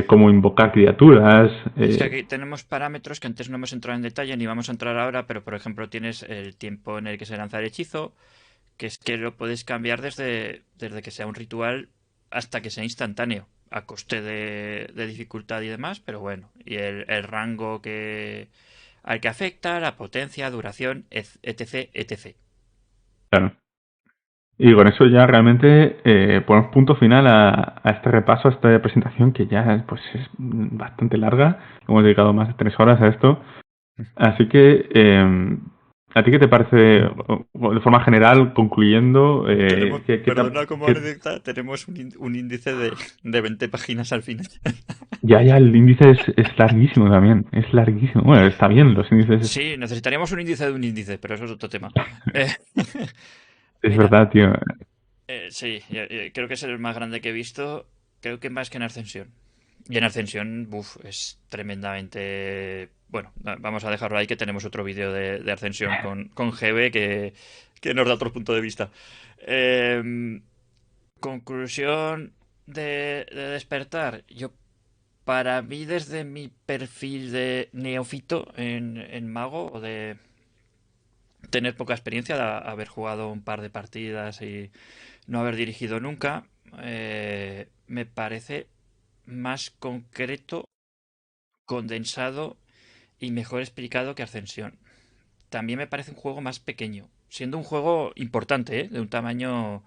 Speaker 2: cómo invocar criaturas.
Speaker 1: Es que aquí tenemos parámetros que antes no hemos entrado en detalle ni vamos a entrar ahora, pero por ejemplo tienes el tiempo en el que se lanza el hechizo, que es que lo puedes cambiar desde que sea un ritual hasta que sea instantáneo, a coste de dificultad y demás, pero bueno, y el rango al que afecta, la potencia, duración, etc, etc.
Speaker 2: Claro. Y con eso ya realmente ponemos punto final a este repaso, a esta presentación que ya pues es bastante larga. Hemos dedicado más de 3 horas a esto. Así que, ¿a ti qué te parece, de forma general, concluyendo,
Speaker 1: Tenemos, perdona como anécdota, tenemos un índice de 20 páginas al final.
Speaker 2: ya el índice es larguísimo también, es larguísimo. Bueno, está bien, los índices
Speaker 1: Sí, necesitaríamos un índice de un índice, pero eso es otro tema. Eh,
Speaker 2: es
Speaker 1: mira,
Speaker 2: verdad, tío.
Speaker 1: sí, creo que es el más grande que he visto. Creo que más que en Ascensión. Y en Ascensión, es tremendamente. Bueno, vamos a dejarlo ahí que tenemos otro vídeo de Ascensión con GB que nos da otro punto de vista. Em, conclusión de despertar. Para mí, desde mi perfil de neófito en Mago, o de tener poca experiencia, de haber jugado un par de partidas y no haber dirigido nunca, me parece más concreto, condensado y mejor explicado que Ascensión. También me parece un juego más pequeño, siendo un juego importante, ¿eh? De un tamaño,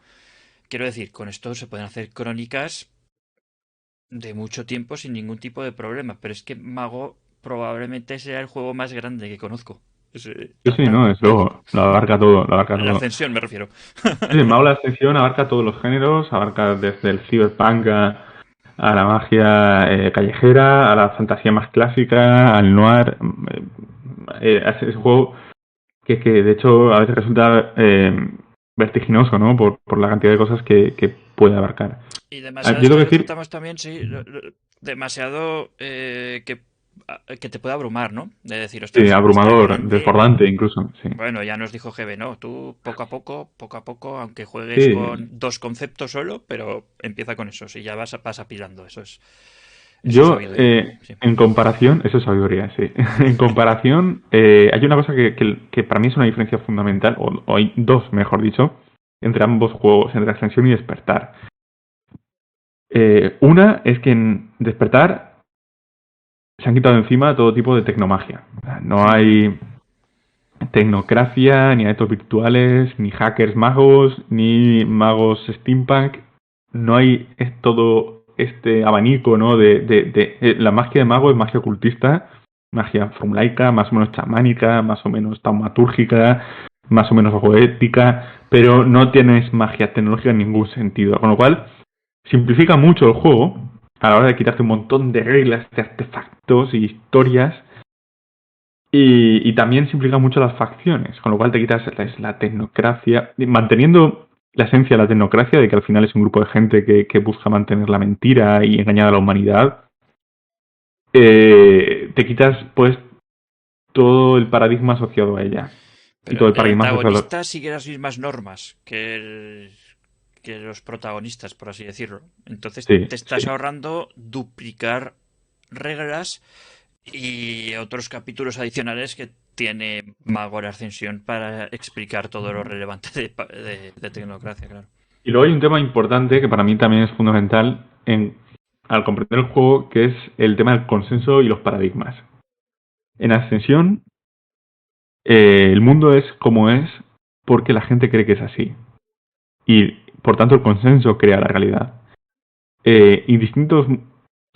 Speaker 1: quiero decir, con esto se pueden hacer crónicas de mucho tiempo sin ningún tipo de problema, pero es que Mago probablemente sea el juego más grande que conozco.
Speaker 2: Sí, sí, no, es luego, lo abarca todo, lo abarca
Speaker 1: La
Speaker 2: todo.
Speaker 1: Ascensión me refiero.
Speaker 2: Sí, el mago de la extensión abarca todos los géneros, abarca desde el cyberpunk a la magia callejera, a la fantasía más clásica, al noir. Es un juego que de hecho a veces resulta vertiginoso, ¿no? Por la cantidad de cosas que puede abarcar.
Speaker 1: Y demasiado,
Speaker 2: Yo
Speaker 1: esto
Speaker 2: tengo
Speaker 1: que
Speaker 2: que decir,
Speaker 1: disfrutamos también, sí, demasiado que te puede abrumar, ¿no? De decir,
Speaker 2: sí,
Speaker 1: ostras, es tan
Speaker 2: abrumador,
Speaker 1: grande.
Speaker 2: desbordante incluso, sí.
Speaker 1: Bueno, ya nos dijo GB, ¿no? Tú poco a poco, aunque juegues
Speaker 2: Sí,
Speaker 1: con 2 conceptos solo, pero empieza con eso, y ya vas apilando, eso es
Speaker 2: yo,
Speaker 1: sabiduría, sí.
Speaker 2: en comparación, eso es sabiduría, sí. En comparación, hay una cosa que para mí es una diferencia fundamental, o hay dos, mejor dicho, entre ambos juegos, entre Ascensión y Despertar. Una es que en Despertar se han quitado encima todo tipo de tecnomagia. No hay tecnocracia, ni adeptos virtuales, ni hackers magos, ni magos steampunk. No hay todo este abanico, ¿no? La magia de mago es magia ocultista, magia formulaica, más o menos chamánica, más o menos taumatúrgica, más o menos goética, pero no tienes magia tecnológica en ningún sentido. Con lo cual, simplifica mucho el juego a la hora de quitarte un montón de reglas, de artefactos y historias Y también se implican mucho las facciones, con lo cual te quitas la tecnocracia, manteniendo la esencia de la tecnocracia, de que al final es un grupo de gente que busca mantener la mentira y engañar a la humanidad. Te quitas, pues, todo el paradigma asociado a ella. Y
Speaker 1: Pero
Speaker 2: todo el
Speaker 1: el
Speaker 2: paradigma asociado.
Speaker 1: antagonista sigue las mismas normas que los protagonistas, por así decirlo. Entonces
Speaker 2: Sí,
Speaker 1: te estás
Speaker 2: sí.
Speaker 1: ahorrando duplicar reglas y otros capítulos adicionales que tiene Magor Ascensión para explicar todo lo relevante de Tecnocracia, claro.
Speaker 2: Y luego hay un tema importante que para mí también es fundamental al comprender el juego, que es el tema del consenso y los paradigmas. En Ascensión, el mundo es como es porque la gente cree que es así. Y por tanto el consenso crea la realidad. Y distintas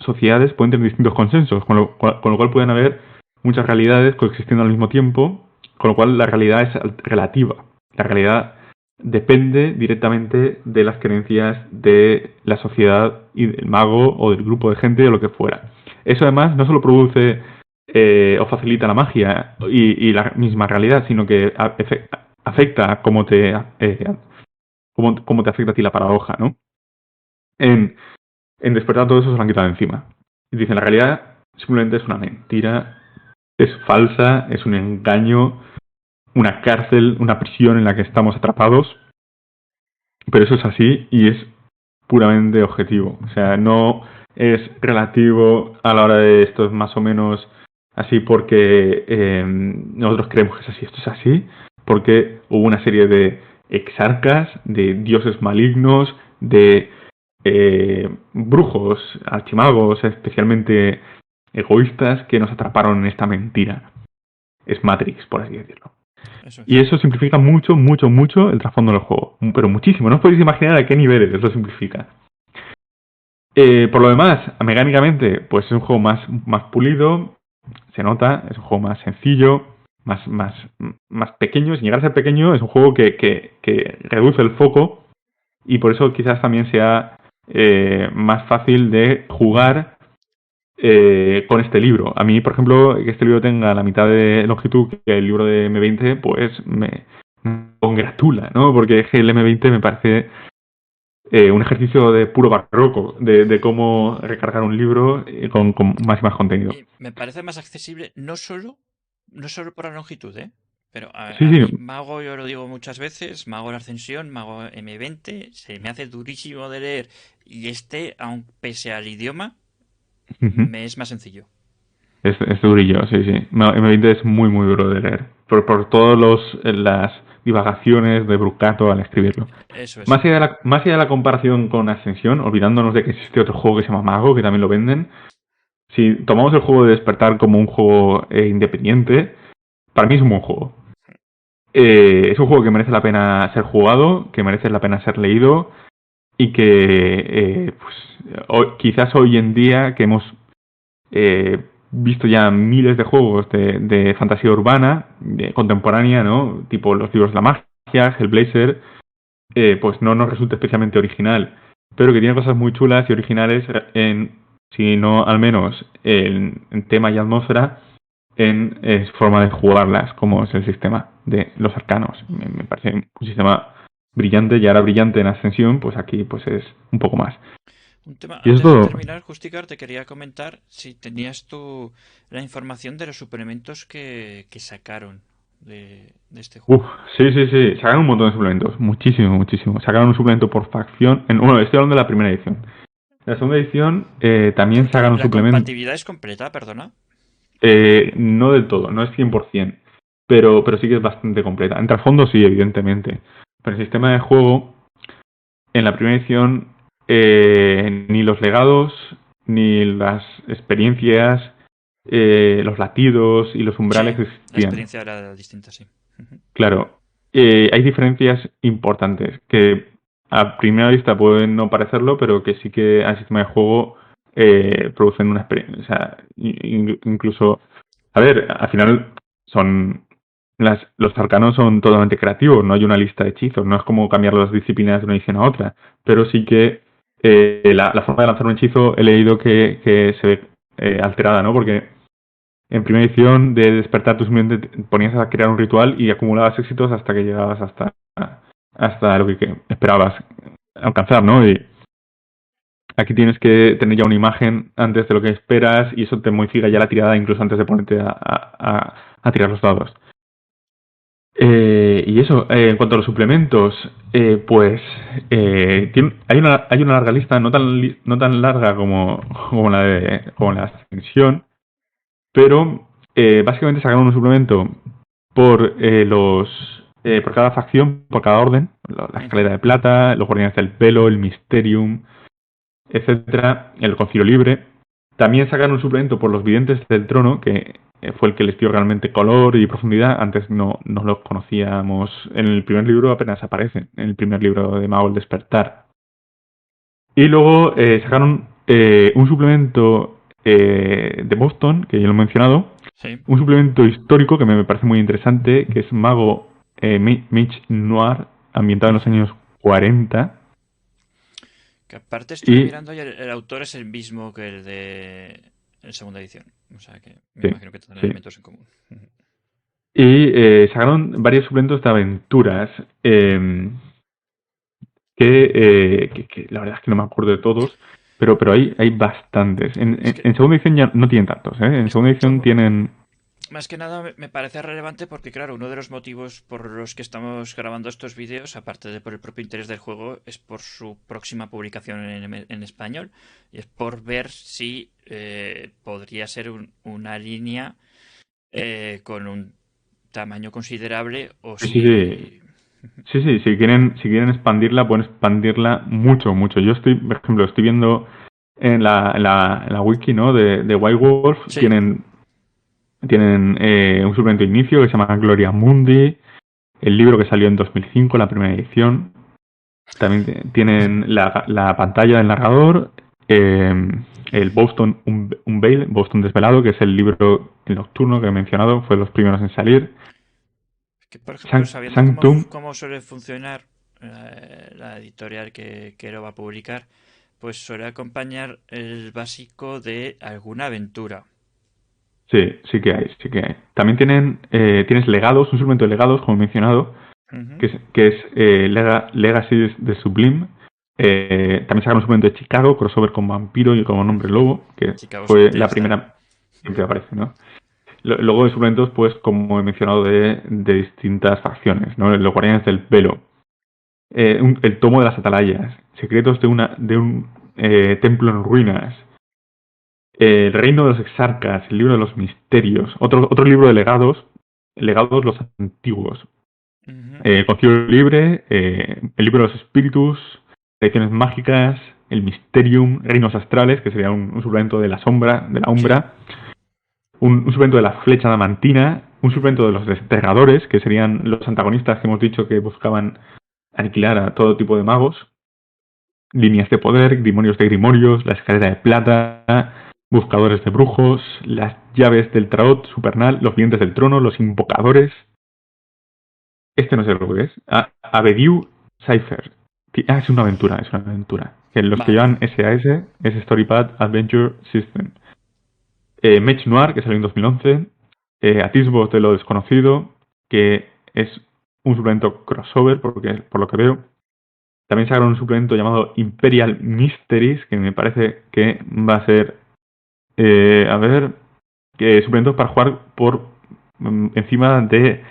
Speaker 2: sociedades pueden tener distintos consensos, con lo cual pueden haber muchas realidades coexistiendo al mismo tiempo, con lo cual la realidad es relativa. La realidad depende directamente de las creencias de la sociedad y del mago o del grupo de gente o lo que fuera. Eso además no solo produce o facilita la magia y la misma realidad, sino que afecta a cómo te afecta a ti la paradoja, ¿no? En, en despertar todo eso se lo han quitado encima. Y dicen, la realidad simplemente es una mentira, es falsa, es un engaño, una cárcel, una prisión en la que estamos atrapados, pero eso es así y es puramente objetivo. O sea, no es relativo a la hora de esto es más o menos así porque nosotros creemos que es así. Esto es así porque hubo una serie de exarcas, de dioses malignos, de brujos, archimagos, especialmente egoístas, que nos atraparon en esta mentira. Es Matrix, por así decirlo.
Speaker 1: Eso
Speaker 2: Y
Speaker 1: es.
Speaker 2: eso simplifica mucho, mucho, mucho el trasfondo del juego. Pero muchísimo. No os podéis imaginar a qué niveles eso simplifica. Por lo demás, mecánicamente, pues es un juego más pulido. Se nota, es un juego más sencillo, más pequeño. Sin llegar a ser pequeño, es un juego que reduce el foco. Y por eso quizás también sea más fácil de jugar con este libro. A mí, por ejemplo, que este libro tenga la mitad de longitud que el libro de M20, pues me congratula, ¿no? Porque es que el M20 me parece un ejercicio de puro barroco, de cómo recargar un libro con más y más contenido.
Speaker 1: Y me parece más accesible no solo por la longitud, ¿eh? Pero
Speaker 2: Sí,
Speaker 1: a
Speaker 2: sí.
Speaker 1: mí, Mago, yo lo digo muchas veces, Mago la Ascensión, Mago M20, se me hace durísimo de leer. Y aun pese al idioma,
Speaker 2: Uh-huh.
Speaker 1: me es más sencillo.
Speaker 2: Es durillo, sí, sí. No, M20 es muy, muy duro de leer. Por todas las divagaciones de Brucato al escribirlo.
Speaker 1: Eso es.
Speaker 2: Más allá de la comparación con Ascensión, olvidándonos de que existe otro juego que se llama Mago, que también lo venden, si tomamos el juego de Despertar como un juego independiente, para mí es un buen juego. Es un juego que merece la pena ser jugado, que merece la pena ser leído y que quizás hoy en día que hemos visto ya miles de juegos de fantasía urbana, contemporánea, ¿no? Tipo los libros de la magia, Hellblazer, pues no nos resulta especialmente original, pero que tiene cosas muy chulas y originales si no al menos en tema y atmósfera, en forma de jugarlas, como es el sistema de los arcanos. Me parece un sistema brillante y ahora brillante en Ascensión, pues aquí pues es un poco más.
Speaker 1: Un tema,
Speaker 2: Y eso es
Speaker 1: antes de
Speaker 2: todo.
Speaker 1: terminar, Justicar, te quería comentar si tenías tú la información de los suplementos que sacaron de este
Speaker 2: Uf,
Speaker 1: juego.
Speaker 2: sí, sí, sí. Sacaron un montón de suplementos. Muchísimo, muchísimo. Sacaron un suplemento por facción. Bueno, estoy hablando de la primera edición. En la segunda edición también
Speaker 1: Porque
Speaker 2: sacaron un
Speaker 1: la
Speaker 2: suplemento.
Speaker 1: compatibilidad es completa, perdona.
Speaker 2: No del todo, no es 100%. Pero sí que es bastante completa. En trasfondo sí, evidentemente. Pero el sistema de juego, en la primera edición, ni los legados, ni las experiencias, los latidos y los umbrales
Speaker 1: Sí, la
Speaker 2: existían.
Speaker 1: experiencia era distinta, sí. Ujú.
Speaker 2: Claro, hay diferencias importantes que a primera vista pueden no parecerlo, pero que sí que al sistema de juego producen una experiencia. O sea, incluso, a ver, al final son los arcanos son totalmente creativos, no hay una lista de hechizos, no es como cambiar las disciplinas de una edición a otra, pero sí que la forma de lanzar un hechizo he leído que se ve alterada, ¿no? Porque En primera edición de despertar tú simplemente te ponías a crear un ritual y acumulabas éxitos hasta que llegabas hasta lo que esperabas alcanzar, ¿no? Y aquí tienes que tener ya una imagen antes de lo que esperas y eso te modifica ya la tirada incluso antes de ponerte a tirar los dados. Y eso, en cuanto a los suplementos, pues hay una larga lista, no tan larga como la extensión, pero básicamente sacaron un suplemento por por cada facción, por cada orden, la escalera de plata, los guardianes del pelo, el Mysterium, etcétera, el concilio libre. También sacaron un suplemento por los videntes del trono, que fue el que les dio realmente color y profundidad. Antes no los conocíamos. En el primer libro apenas aparecen, en el primer libro de Mago el Despertar. Y luego sacaron un suplemento de Boston, que ya lo he mencionado.
Speaker 1: Sí.
Speaker 2: Un suplemento histórico que me parece muy interesante, que es Mago Mage Noir, ambientado en los años 40.
Speaker 1: Que aparte estuve mirando y el autor es el mismo que el de la segunda edición. O sea que me imagino que tendrán elementos en común.
Speaker 2: Y sacaron varios suplementos de aventuras que la verdad es que no me acuerdo de todos, pero hay bastantes. En segunda edición ya no tienen tantos, ¿eh? En segunda edición tienen...
Speaker 1: Más que nada me parece relevante porque, claro, uno de los motivos por los que estamos grabando estos vídeos, aparte de por el propio interés del juego, es por su próxima publicación en español. Y es por ver si podría ser una línea con un tamaño considerable o si...
Speaker 2: Sí, si quieren expandirla, pueden expandirla mucho. Yo por ejemplo, estoy viendo en la wiki, ¿no? de White Wolf,
Speaker 1: sí.
Speaker 2: tienen un suplemento de inicio que se llama Gloria Mundi, el libro que salió en 2005, la primera edición. También tienen la pantalla del narrador, el Boston Unveiled, Boston Desvelado, que es el libro nocturno que he mencionado, fue de los primeros en salir.
Speaker 1: Que, por ejemplo, sabiendo cómo suele funcionar la editorial que lo va a publicar, pues suele acompañar el básico de alguna aventura.
Speaker 2: Sí que hay. También tienes legados, un suplemento de legados, como he mencionado, que es Legacy de Sublime. También sacaron un suplemento de Chicago, crossover con Vampiro y como Nombre Lobo, que Chicago fue la primera... Siempre aparece, ¿no? Luego de suplementos, pues, como he mencionado, de distintas facciones, ¿no? Los Guardianes del Pelo. El tomo de las Atalayas. Secretos de un templo en ruinas. El reino de los exarcas, el libro de los misterios, otro libro de legados los antiguos. El concilio libre, el libro de los espíritus, tradiciones mágicas, el Mysterium, reinos astrales, que sería un suplemento de la sombra, de la umbra, un suplemento de la flecha adamantina, un suplemento de los desterradores, que serían los antagonistas que hemos dicho que buscaban aniquilar a todo tipo de magos, líneas de poder, grimorios de grimorios, la escalera de plata, buscadores de brujos, las llaves del tarot supernal, los dientes del trono, los invocadores. Este no sé lo que es. Abediu Cypher. Es una aventura. Que los que llevan SAS es Storypad Adventure System. Mage Noir, que salió en 2011. Atisbos de lo desconocido, que es un suplemento crossover, por lo que veo. También sacaron un suplemento llamado Imperial Mysteries, que me parece que va a ser suplementos para jugar por encima de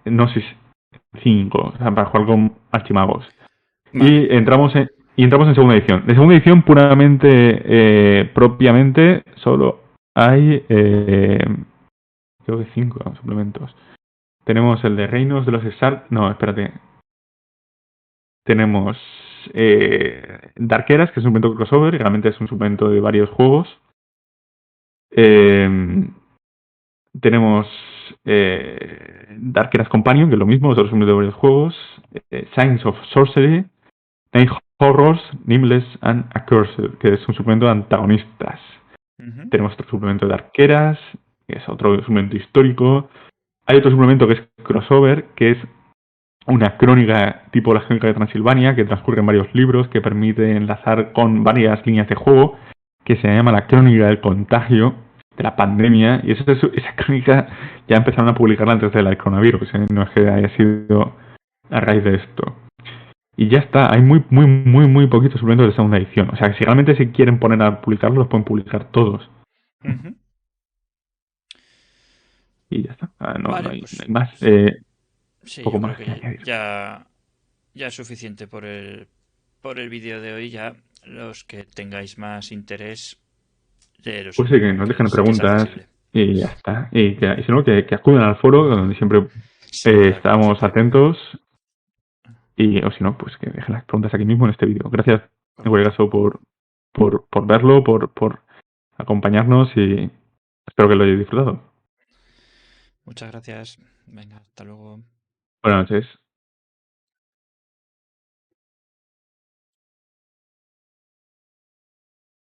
Speaker 2: Gnosis 5, o sea, para jugar con archimagos. Vale. Y entramos en segunda edición. De segunda edición, puramente, propiamente, solo hay, creo que 5 suplementos. Tenemos el de Reinos de los Exar... No, espérate. Tenemos Darkeras, que es un suplemento crossover, realmente es un suplemento de varios juegos. Tenemos Darkeras Companion, que es lo mismo, otros suplementos de varios juegos. Signs of Sorcery, Night Horrors, Nameless and Accursed, que es un suplemento de antagonistas. Tenemos otro suplemento de Darkeras, que es otro suplemento histórico. Hay otro suplemento que es crossover, que es una crónica tipo la crónica de Transilvania, que transcurre en varios libros, que permite enlazar con varias líneas de juego, que se llama la Crónica del Contagio. de la pandemia, y esa crónica ya empezaron a publicarla antes del coronavirus, no es que haya sido a raíz de esto. Y ya está, hay muy poquitos suplementos de segunda edición. O sea, que si realmente se quieren poner a publicarlos, los pueden publicar todos. Y ya está.
Speaker 1: Vale,
Speaker 2: No hay
Speaker 1: pues
Speaker 2: más.
Speaker 1: sí,
Speaker 2: Poco
Speaker 1: yo creo
Speaker 2: más que
Speaker 1: que
Speaker 2: añadir.
Speaker 1: ya es suficiente por el vídeo de hoy. Ya los que tengáis más interés, os
Speaker 2: Pues sí, que
Speaker 1: animo a
Speaker 2: nos
Speaker 1: que
Speaker 2: dejen
Speaker 1: sí que es
Speaker 2: preguntas
Speaker 1: accesible.
Speaker 2: y ya está. Y si no, que acuden al foro, donde siempre
Speaker 1: Sí, verdad, como
Speaker 2: estamos
Speaker 1: siempre.
Speaker 2: atentos. O si no, pues que dejen las preguntas aquí mismo en este vídeo. Gracias, en cualquier
Speaker 1: Correcto.
Speaker 2: caso, por verlo, por acompañarnos y espero que lo hayáis disfrutado.
Speaker 1: Muchas gracias. Venga, hasta luego.
Speaker 2: Buenas noches.